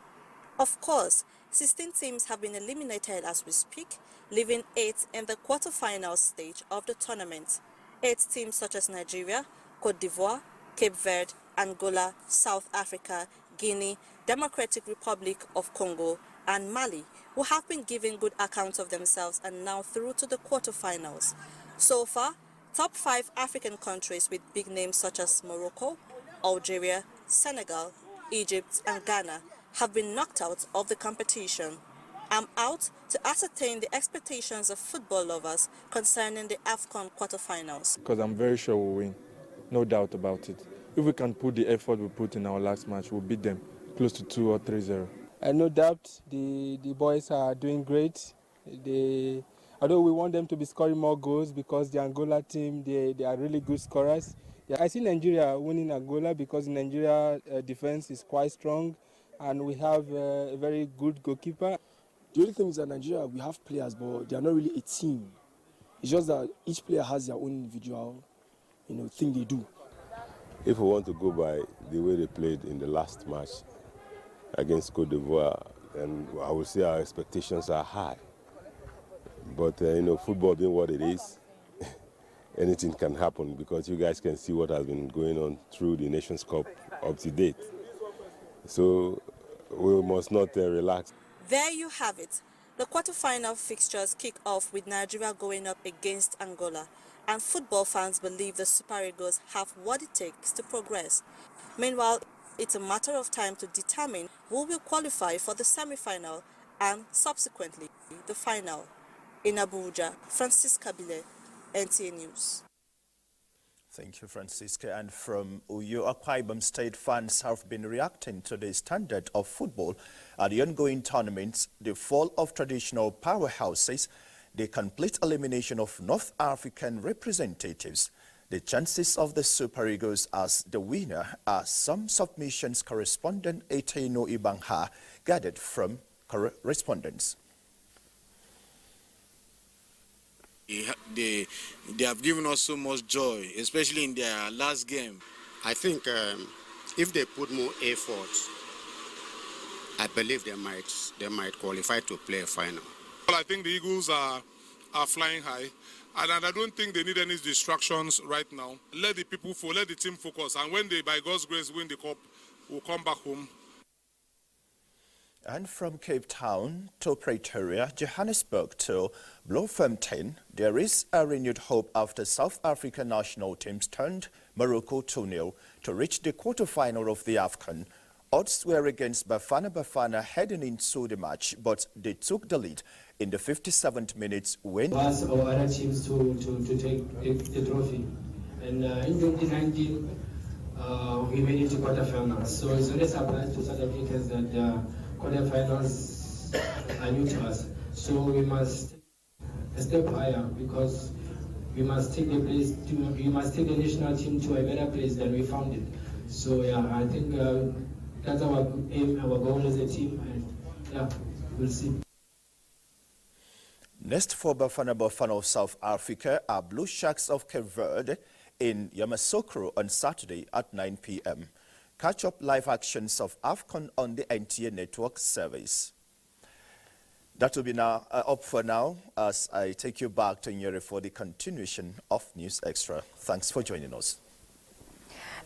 Of course, 16 teams have been eliminated as we speak, leaving 8 in the quarterfinal stage of the tournament. 8 teams such as Nigeria, Côte d'Ivoire, Cape Verde, Angola, South Africa, Guinea, Democratic Republic of Congo, and Mali, who have been giving good accounts of themselves and now through to the quarterfinals. So far, top 5 African countries with big names such as Morocco, Algeria, Senegal, Egypt, and Ghana have been knocked out of the competition. I'm out to ascertain the expectations of football lovers concerning the AFCON quarterfinals. Because I'm very sure we'll win, no doubt about it. If we can put the effort we put in our last match, we'll beat them close to 2 or 3-0. And no doubt the boys are doing great. Although we want them to be scoring more goals because the Angola team, they are really good scorers. Yeah, I see Nigeria winning Angola because Nigeria defense is quite strong and we have a very good goalkeeper. The only thing is that Nigeria, we have players, but they are not really a team. It's just that each player has their own individual, thing they do. If we want to go by the way they played in the last match against Cote d'Ivoire, then I would say our expectations are high. But, football being what it is, anything can happen because you guys can see what has been going on through the Nations Cup up to date. So we must not relax. There you have it. The quarterfinal fixtures kick off with Nigeria going up against Angola, and football fans believe the Super Eagles have what it takes to progress. Meanwhile, it's a matter of time to determine who will qualify for the semi-final and subsequently the final. In Abuja, Francisca Bile, NTA News. Thank you, Francisca. And from Uyo, Akwa Ibom State, fans have been reacting to the standard of football at the ongoing tournaments, the fall of traditional powerhouses, the complete elimination of North African representatives. The chances of the Super Eagles as the winner are some submissions correspondent Eteno Ibangha gathered from correspondents. They have given us so much joy, especially in their last game. I think if they put more effort, I believe they might qualify to play a final. Well, I think the Eagles are flying high, and I don't think they need any distractions right now. Let the people let the team focus, and when they, by God's grace, win the cup, we'll come back home. And from Cape Town to Pretoria, Johannesburg to Bloemfontein, there is a renewed hope after South African national teams turned Morocco 2-0 to reach the quarterfinal of the AFCON. Odds were against Bafana heading into the match, but they took the lead in the 57th minute when us or other teams to take the trophy. And in 2019, we made it to quarterfinals. So it's only surprise to South Africans that quarterfinals are new to us. So we must a step higher because we must take the national team to a better place than we found it. So yeah, I think that's our aim, our goal as a team, and yeah, we'll see. Next for Bafana of South Africa are Blue Sharks of Cape Verde in Yamoussoukro on Saturday at 9 p.m. Catch up live actions of AFCON on the NTA network service. That will be now up for now as I take you back to Ienre for the continuation of News Extra. Thanks for joining us.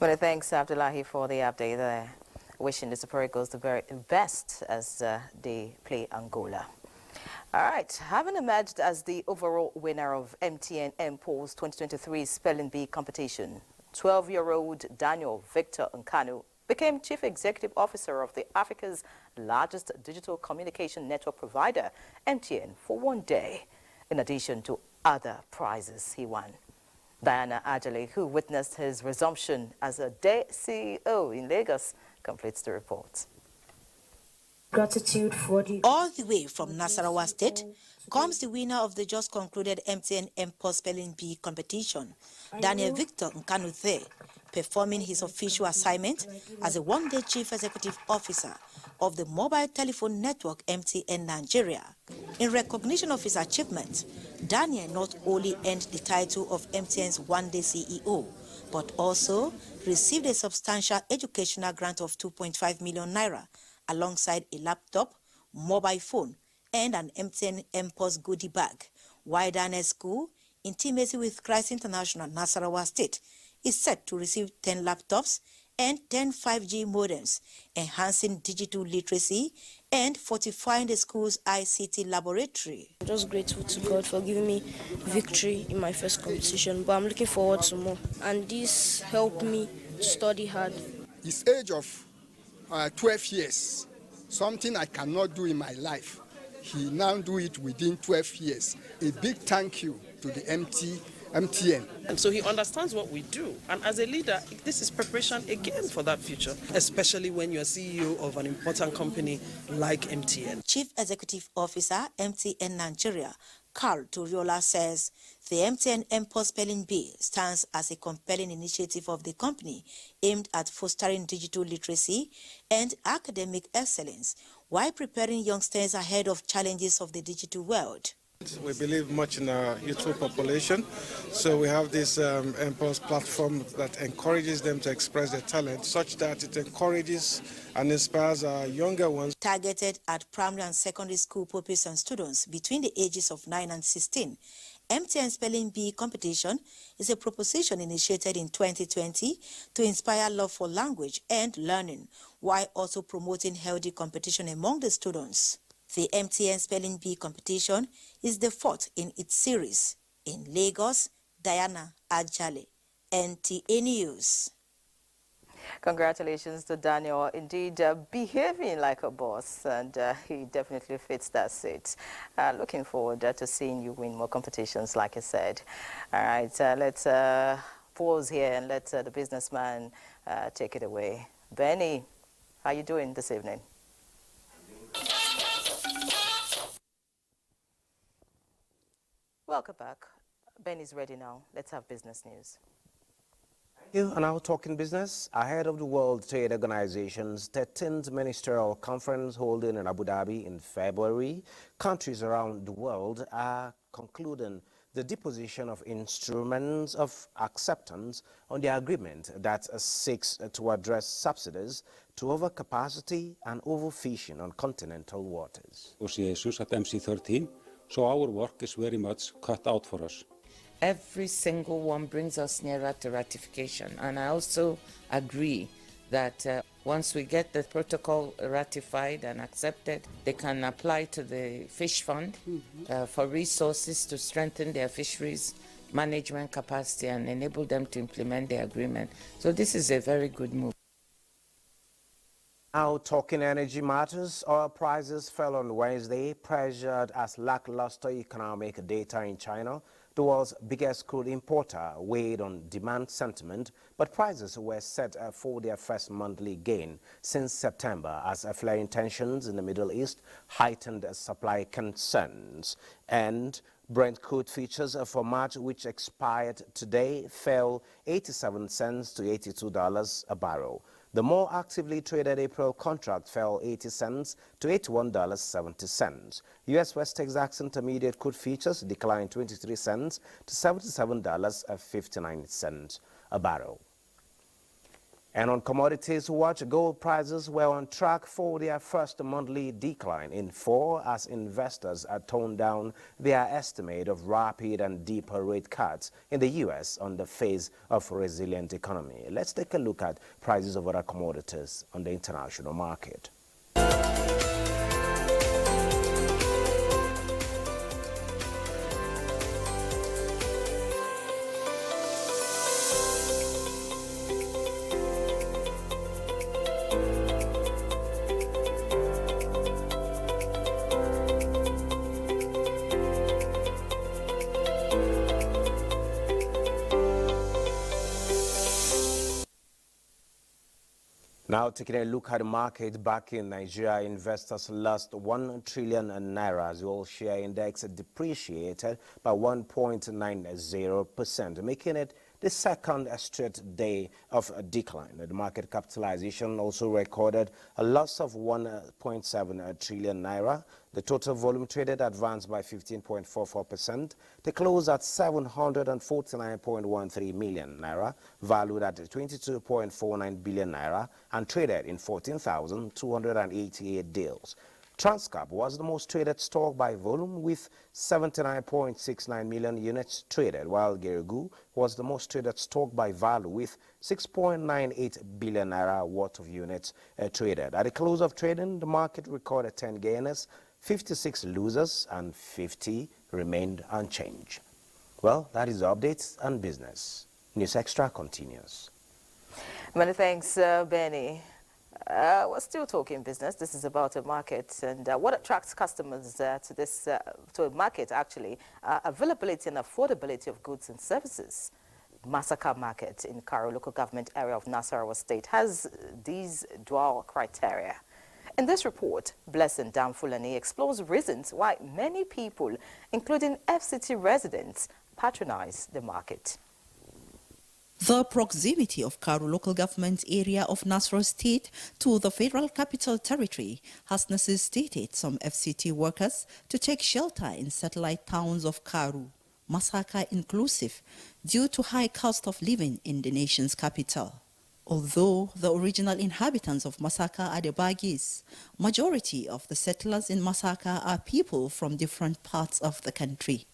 Many thanks, Abdullahi, for the update there. Wishing the Super Eagles the very best as they play Angola. All right, having emerged as the overall winner of MTN MPO's 2023 Spelling Bee competition, 12-year-old Daniel Victor Nkanu became Chief Executive Officer of the Africa's largest digital communication network provider, MTN, for one day, in addition to other prizes he won. Diana Ajale, who witnessed his resumption as a day CEO in Lagos, completes the report. Gratitude for the... All the way from Nasarawa State comes the winner of the just concluded MTN MPOS Spelling Bee competition, Daniel Victor Nkanu, performing his official assignment as a one-day Chief Executive Officer of the mobile telephone network MTN Nigeria. In recognition of his achievement, Daniel not only earned the title of MTN's one-day CEO, but also received a substantial educational grant of 2.5 million naira, alongside a laptop, mobile phone, and an MTN MPOS goodie bag. While Daniel's school, intimacy with Christ International Nasarawa State, is set to receive 10 laptops and 10 5G modems, enhancing digital literacy and fortifying the school's ICT laboratory. I'm just grateful to God for giving me victory in my first competition, but I'm looking forward to more. And this helped me to study hard. His age of 12 years, something I cannot do in my life. he now do it within 12 years. A big thank you to the MTN. And so he understands what we do. And as a leader, this is preparation again for that future, especially when you're CEO of an important company like MTN. Chief Executive Officer, MTN Nigeria, Carl Toriola says the MTN M-Pose Spelling Bee stands as a compelling initiative of the company aimed at fostering digital literacy and academic excellence while preparing youngsters ahead of challenges of the digital world. We believe much in our youthful population, so we have this M-Pose platform that encourages them to express their talent such that it encourages and inspires our younger ones. Targeted at primary and secondary school pupils and students between the ages of 9 and 16, MTN Spelling Bee competition is a proposition initiated in 2020 to inspire love for language and learning, while also promoting healthy competition among the students. The MTN Spelling Bee competition is the fourth in its series. In Lagos, Diana Ajale, NTA News. Congratulations to Daniel. Indeed, behaving like a boss, and he definitely fits that seat. Looking forward to seeing you win more competitions, like I said. All right, let's pause here and let the businessman take it away. Benny, how are you doing this evening? Welcome back. Benny's ready now. Let's have business news. You are now talking business ahead of the World Trade Organization's 13th Ministerial Conference holding in Abu Dhabi in February. Countries around the world are concluding the deposition of instruments of acceptance on the agreement that seeks to address subsidies to overcapacity and overfishing on continental waters. Negotiations at MC13, so our work is very much cut out for us. Every single one brings us nearer to ratification, and I also agree that once we get the protocol ratified and accepted, they can apply to the Fish Fund for resources to strengthen their fisheries management capacity and enable them to implement the agreement. So this is a very good move. Now talking energy matters, oil prices fell on Wednesday, pressured as lackluster economic data in China, the world's biggest crude importer, weighed on demand sentiment, but prices were set for their first monthly gain since September as flaring tensions in the Middle East heightened supply concerns. And Brent crude futures for March, which expired today, fell 87 cents to $82 a barrel. The more actively traded April contract fell 80 cents to $81.70. U.S. West Texas Intermediate crude futures declined 23 cents to $77.59 a barrel. And on commodities watch, gold prices were on track for their first monthly decline in 4 as investors had toned down their estimate of rapid and deeper rate cuts in the U.S. on the face of a resilient economy. Let's take a look at prices of other commodities on the international market. Now taking a look at the market back in Nigeria, investors lost 1 trillion naira as the oil share index depreciated by 1.90%, making it the second straight day of a decline. The market capitalization also recorded a loss of 1.7 trillion naira. The total volume traded advanced by 15.44% to close at 749.13 million naira, valued at 22.49 billion naira, and traded in 14,288 deals. Transcap was the most traded stock by volume with 79.69 million units traded, while Geregu was the most traded stock by value with 6.98 billion naira worth of units traded. At the close of trading, the market recorded 10 gainers, 56 losers, and 50 remained unchanged. Well, that is the updates and business. News Extra continues. Many thanks, Benny. We're still talking business. This is about a market and what attracts customers to a market, actually, availability and affordability of goods and services. Masaka Market in Karo local government area of Nasarawa State has these dual criteria. In this report, Blessing Damfulani explores reasons why many people, including FCT residents, patronize the market. The proximity of Karo local government area of Nasarawa State to the Federal Capital Territory has necessitated some FCT workers to take shelter in satellite towns of Karo, Masaka inclusive, due to high cost of living in the nation's capital. Although the original inhabitants of Masaka are the Bagis, majority of the settlers in Masaka are people from different parts of the country.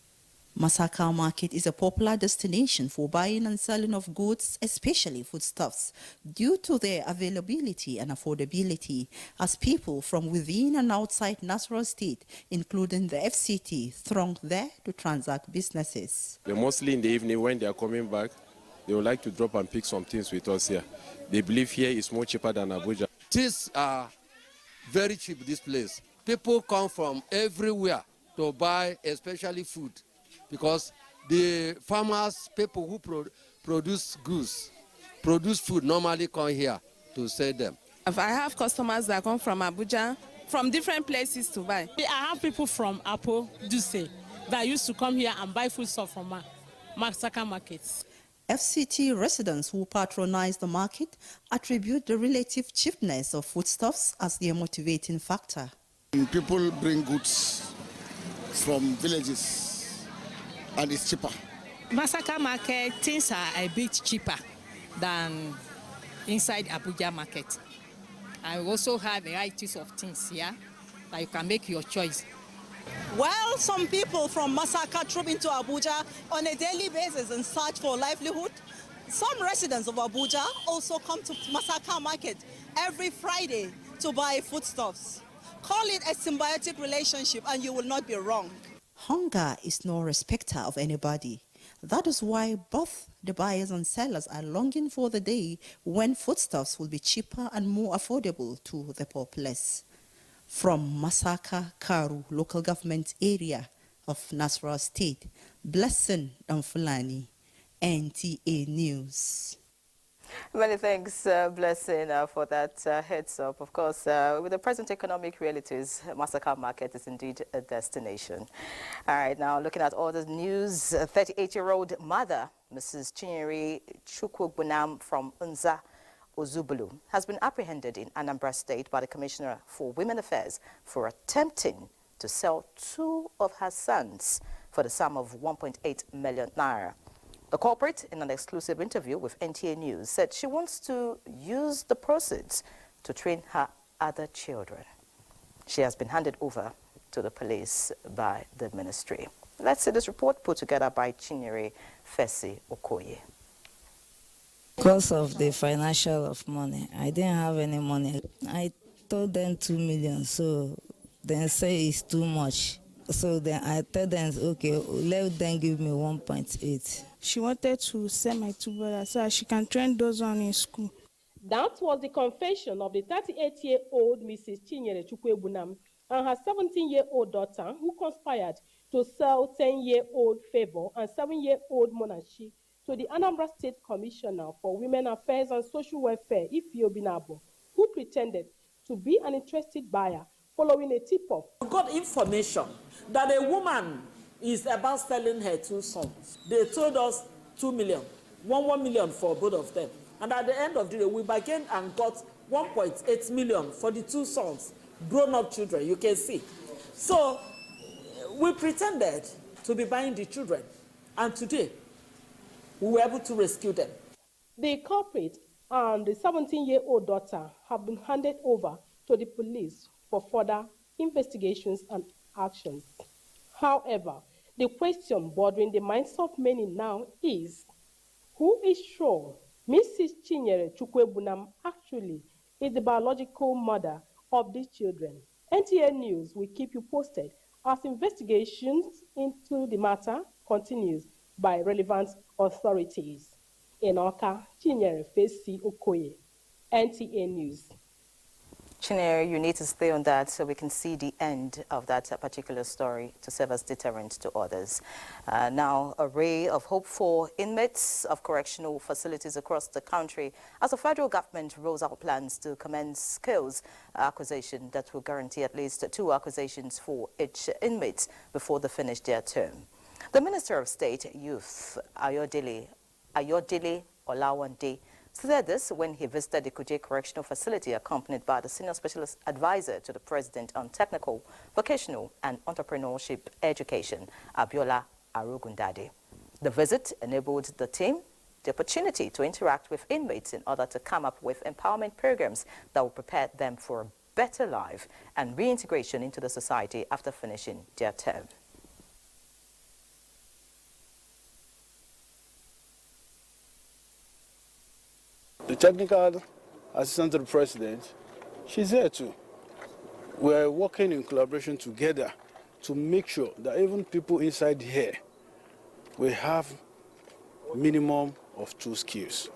Masaka Market is a popular destination for buying and selling of goods, especially foodstuffs, due to their availability and affordability, as people from within and outside Nasarawa State, including the FCT, throng there to transact businesses. Mostly in the evening when they are coming back, they would like to drop and pick some things with us here. They believe here is more cheaper than Abuja. Things are very cheap, this place. People come from everywhere to buy, especially food, because the farmers, people who produce goods, produce food, normally come here to sell them. I have customers that come from Abuja, from different places to buy. I have people from Apo, Duse, that used to come here and buy food stuff from Masaka markets. FCT residents who patronize the market attribute the relative cheapness of foodstuffs as their motivating factor. People bring goods from villages and it's cheaper. Masaka market, things are a bit cheaper than inside Abuja market. I also have varieties of things here that you can make your choice. Well, some people from Masaka troop into Abuja on a daily basis in search for livelihood. Some residents of Abuja also come to Masaka market every Friday to buy foodstuffs. Call it a symbiotic relationship and you will not be wrong. Hunger is no respecter of anybody. That is why both the buyers and sellers are longing for the day when foodstuffs will be cheaper and more affordable to the populace. From Masaka, Karo local government area of Nasarawa State, Blessing Damfulani, NTA News. Many thanks, Blessing, for that heads up. Of course, with the present economic realities, Masaka Market is indeed a destination. All right, now looking at all the news, a 38-year-old mother, Mrs. Ienre Chukwuegbunam from Unza, Ozubulu, has been apprehended in Anambra State by the Commissioner for Women Affairs for attempting to sell 2 of her sons for the sum of 1.8 million naira. The culprit, in an exclusive interview with NTA News, said she wants to use the proceeds to train her other children. She has been handed over to the police by the ministry. Let's see this report put together by Chinyere Fesi Okoye. Because of the financial of money, I didn't have any money. I told them 2 million, so they say it's too much. So then I told them, okay, let them give me 1.8. She wanted to send my 2 brothers so that she can train those on in school. That was the confession of the 38-year-old Mrs. Ienre Chukwuegbunam and her 17-year-old daughter, who conspired to sell 10-year-old Favor and 7-year-old Monachi to the Anambra State Commissioner for Women Affairs and Social Welfare, Ifeanyi Binabo, who pretended to be an interested buyer following a tip-off. We got information that a woman is about selling her 2 sons. They told us 2 million, 1 million for both of them. And at the end of the day, we bargained and got 1.8 million for the 2 sons, grown-up children, you can see. So we pretended to be buying the children, and today we were able to rescue them. The culprit and the 17-year-old daughter have been handed over to the police for further investigations and actions. However, the question bothering the minds of many now is, who is sure Mrs. Ienre Chukwuegbunam actually is the biological mother of these children? NTA News will keep you posted as investigations into the matter continues by relevant authorities. In Oka, Chinyere Fesi Okoye, NTA News. Chinere, you need to stay on that so we can see the end of that particular story to serve as deterrent to others. Now, a ray of hope for inmates of correctional facilities across the country as the federal government rolls out plans to commence skills acquisition that will guarantee at least 2 acquisitions for each inmate before they finish their term. The Minister of State Youth, Ayodele Olawande, said this when he visited the Kuje Correctional Facility accompanied by the Senior Specialist Advisor to the President on Technical, Vocational and Entrepreneurship Education, Abiola Arugundade. The visit enabled the team the opportunity to interact with inmates in order to come up with empowerment programs that will prepare them for a better life and reintegration into the society after finishing their term. The technical assistant to the president, she's here too. We're working in collaboration together to make sure that even people inside here will have minimum of 2 skills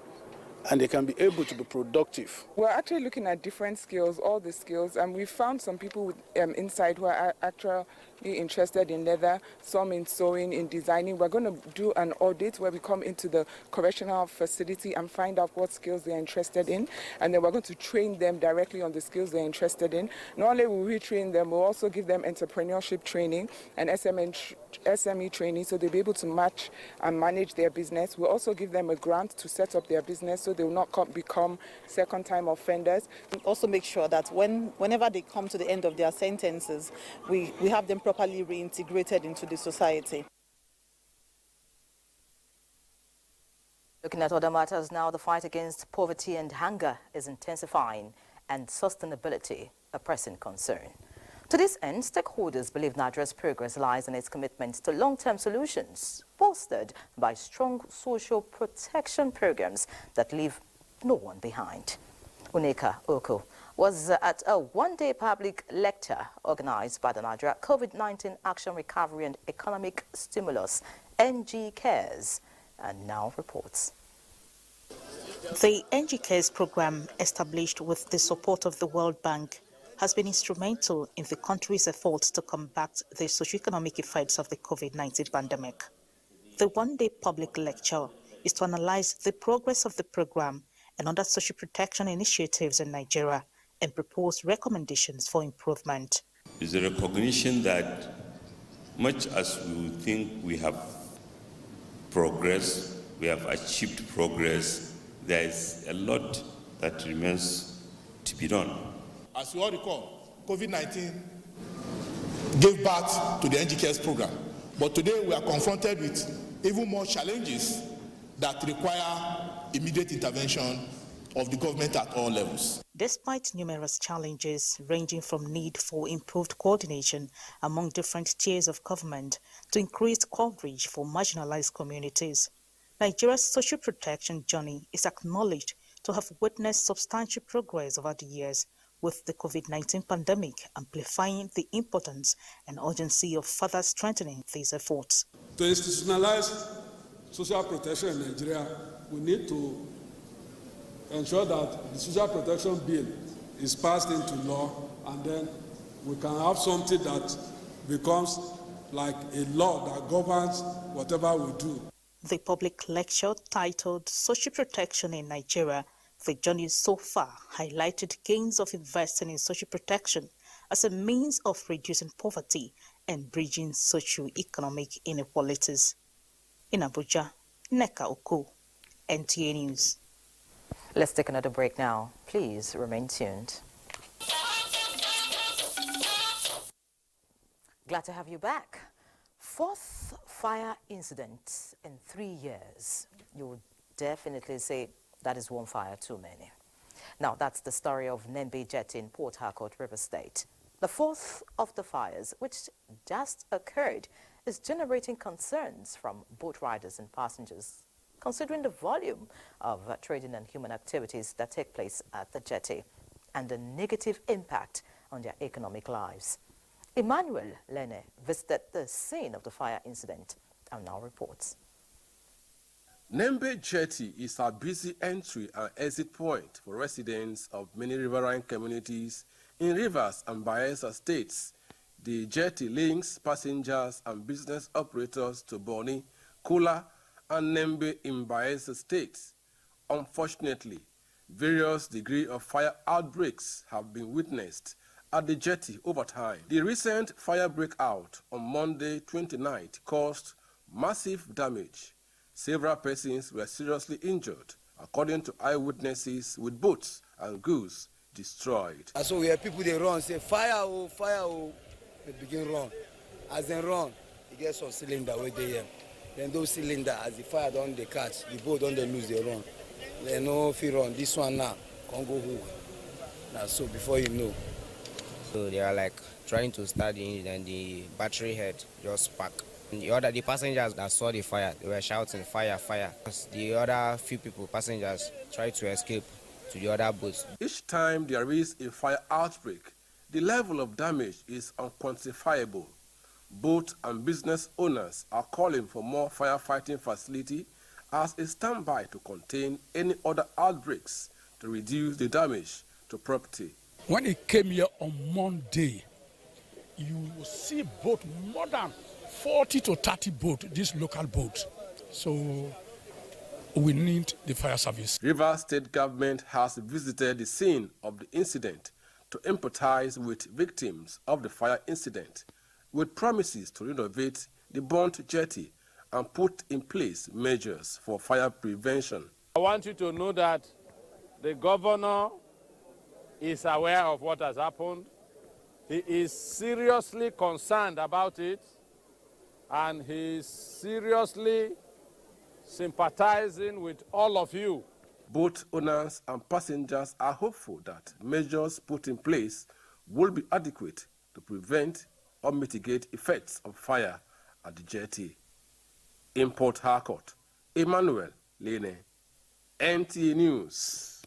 and they can be able to be productive. We're actually looking at different skills, all the skills, and we found some people with, inside who are actually interested in leather, some in sewing, in designing. We're going to do an audit where we come into the correctional facility and find out what skills they're interested in, and then we're going to train them directly on the skills they're interested in. Not only will we train them, we'll also give them entrepreneurship training and SME training so they'll be able to match and manage their business. We'll also give them a grant to set up their business so they will not become second-time offenders. We also make sure that whenever they come to the end of their sentences, we have them properly reintegrated into the society. Looking at other matters now, the fight against poverty and hunger is intensifying and sustainability a pressing concern. To this end, stakeholders believe Nigeria's progress lies in its commitment to long-term solutions, bolstered by strong social protection programs that leave no one behind. Uneka Oko was at a one-day public lecture organized by the Nigeria COVID-19 Action Recovery and Economic Stimulus, NG Cares, and now reports. The NG Cares program, established with the support of the World Bank, has been instrumental in the country's efforts to combat the socioeconomic effects of the COVID-19 pandemic. The one-day public lecture is to analyze the progress of the program and other social protection initiatives in Nigeria and propose recommendations for improvement. It's a recognition that much as we think we have progressed, we have achieved progress, there is a lot that remains to be done. As you all recall, COVID-19 gave birth to the NG Cares program. But today we are confronted with even more challenges that require immediate intervention of the government at all levels. Despite numerous challenges ranging from need for improved coordination among different tiers of government to increased coverage for marginalized communities, Nigeria's social protection journey is acknowledged to have witnessed substantial progress over the years, with the COVID-19 pandemic amplifying the importance and urgency of further strengthening these efforts. To institutionalize social protection in Nigeria, we need to ensure that the social protection bill is passed into law, and then we can have something that becomes like a law that governs whatever we do. The public lecture, titled Social Protection in Nigeria, the journey so far highlighted gains of investing in social protection as a means of reducing poverty and bridging socio-economic inequalities. In Abuja, Neka Oko, NTA News. Let's take another break now. Please remain tuned. Glad to have you back. 4th fire incident in 3 years. You would definitely say that is one fire too many. Now, that's the story of Nembe Jetty in Port Harcourt, River State. The 4th of the fires, which just occurred, is generating concerns from boat riders and passengers, considering the volume of trading and human activities that take place at the jetty and the negative impact on their economic lives. Emmanuel Lene visited the scene of the fire incident and now reports. Nembe Jetty is a busy entry and exit point for residents of many riverine communities In Rivers and Bayelsa states, the jetty links passengers and business operators to Boni, Kula, and Nembe in Bayelsa states. Unfortunately, various degrees of fire outbreaks have been witnessed at the jetty over time. The recent fire breakout on Monday 29th caused massive damage. Several persons were seriously injured, according to eyewitnesses, with boats and goods destroyed. And so we have people, they run, say, fire, oh, they begin run. As they run, you get some cylinder where they are. Then those cylinders, as the fire don't they catch, the boat don't they lose, they run. They know if you run, this one now, can't go hook. Now, so before you know. So they are like trying to start the engine and the battery head just sparked. The passengers that saw the fire, they were shouting, fire, fire. The other few people, passengers, tried to escape to the other boats. Each time there is a fire outbreak, the level of damage is unquantifiable. Boat and business owners are calling for more firefighting facility as a standby to contain any other outbreaks to reduce the damage to property. When it came here on Monday, you will see boat more than 40 to 30 boats, this local boat. So we need the fire service. Rivers State government has visited the scene of the incident to empathize with victims of the fire incident, with promises to renovate the burnt jetty and put in place measures for fire prevention. I want you to know that the governor is aware of what has happened. He is seriously concerned about it, and he is seriously sympathizing with all of you. Boat owners and passengers are hopeful that measures put in place will be adequate to prevent or mitigate effects of fire at the jetty. In Port Harcourt, Emmanuel Lene, NTA News.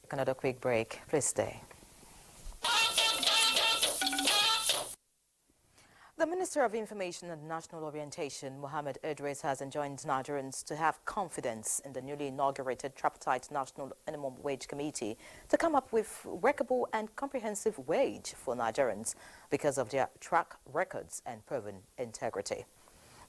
Another quick break. Please stay. The Minister of Information and National Orientation, Mohammed Idris, has enjoined Nigerians to have confidence in the newly inaugurated tripartite National Minimum Wage Committee to come up with workable and comprehensive wage for Nigerians because of their track records and proven integrity.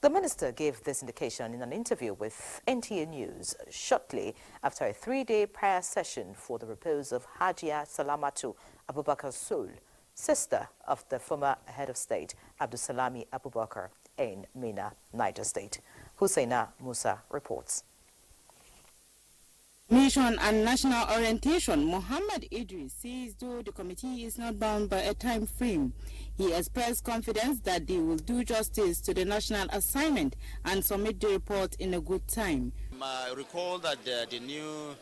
The minister gave this indication in an interview with NTA News shortly after a 3-day prayer session for the repose of Hajia Salamatu Abubakar Soul, sister of the former head of state, Abdulsalami Abubakar, in Mina, Niger State. Husseina Musa reports. Mission and National Orientation, Mohammed Idris says though the committee is not bound by a time frame, he expressed confidence that they will do justice to the national assignment and submit the report in a good time. I recall that the new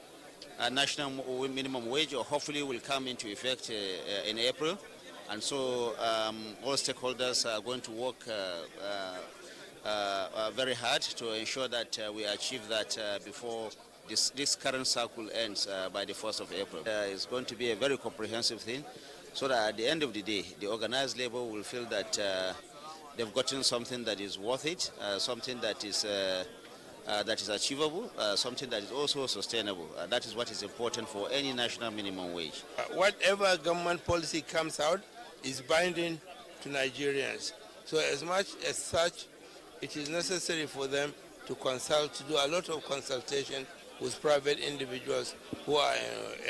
national minimum wage hopefully will come into effect in April, and so all stakeholders are going to work very hard to ensure that we achieve that before this current cycle ends by the 1st of April. It's going to be a very comprehensive thing, so that at the end of the day, the organized labor will feel that they've gotten something that is worth it, something that is achievable, something that is also sustainable. That is what is important for any national minimum wage. Whatever government policy comes out is binding to Nigerians. So as much as such, it is necessary for them to consult, to do a lot of consultation with private individuals who are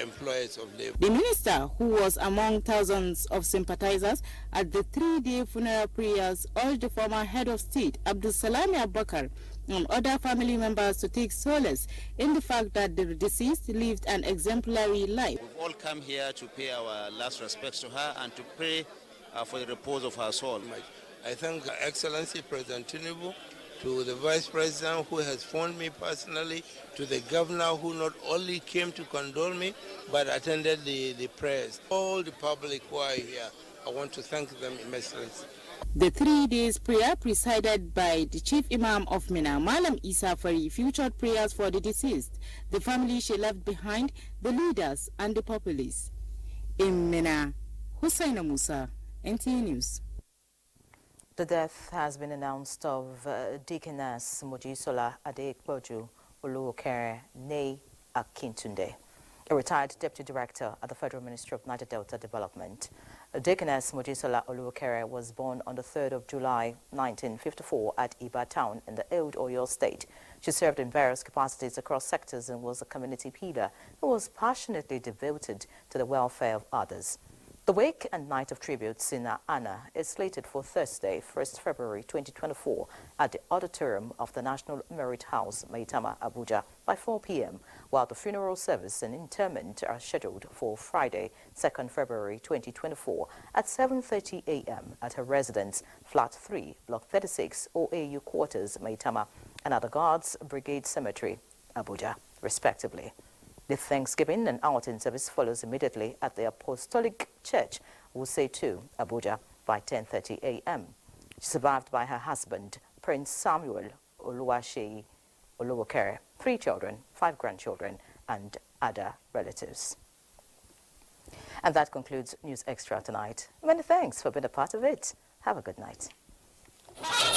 employers of labor. The minister, who was among thousands of sympathizers at the 3-day funeral prayers, urged the former head of state, Abdulsalami Abubakar, and other family members to take solace in the fact that the deceased lived an exemplary life. We've all come here to pay our last respects to her and to pray for the repose of her soul. I thank Her Excellency President Tinubu, to the Vice President who has phoned me personally, to the Governor who not only came to condole me, but attended the prayers. All the public who are here, I want to thank them immensely. The 3 days prayer presided by the Chief Imam of Mina, Malam Isa Fari, featured prayers for the deceased, the family she left behind, the leaders and the populace. In Mina, Husseina Musa, NTA News. The death has been announced of Deaconess Mojisola Adekboju Oluokere Nei Akintunde. a retired deputy director at the Federal Ministry of Niger Delta Development. Deaconess Mojisola Oluwakere was born on the 3rd of July 1954 at Iba town in the old Oyo state. She served in various capacities across sectors and was a community pillar who was passionately devoted to the welfare of others. The wake and night of tributes in her honor is slated for Thursday, 1st February 2024 at the auditorium of the National Merit House, Maitama, Abuja by 4 p.m., while the funeral service and interment are scheduled for Friday, 2nd February 2024 at 7:30 a.m. at her residence, Flat 3, Block 36, OAU Quarters, Maitama, and at the Guards Brigade Cemetery, Abuja, respectively. The Thanksgiving and outing service follows immediately at the Apostolic Church, Wuse 2, Abuja, by 10:30 a.m. She's survived by her husband, Prince Samuel Oluwaseyi Oluwakere, 3 children, 5 grandchildren, and other relatives. And that concludes News Extra tonight. Many thanks for being a part of it. Have a good night.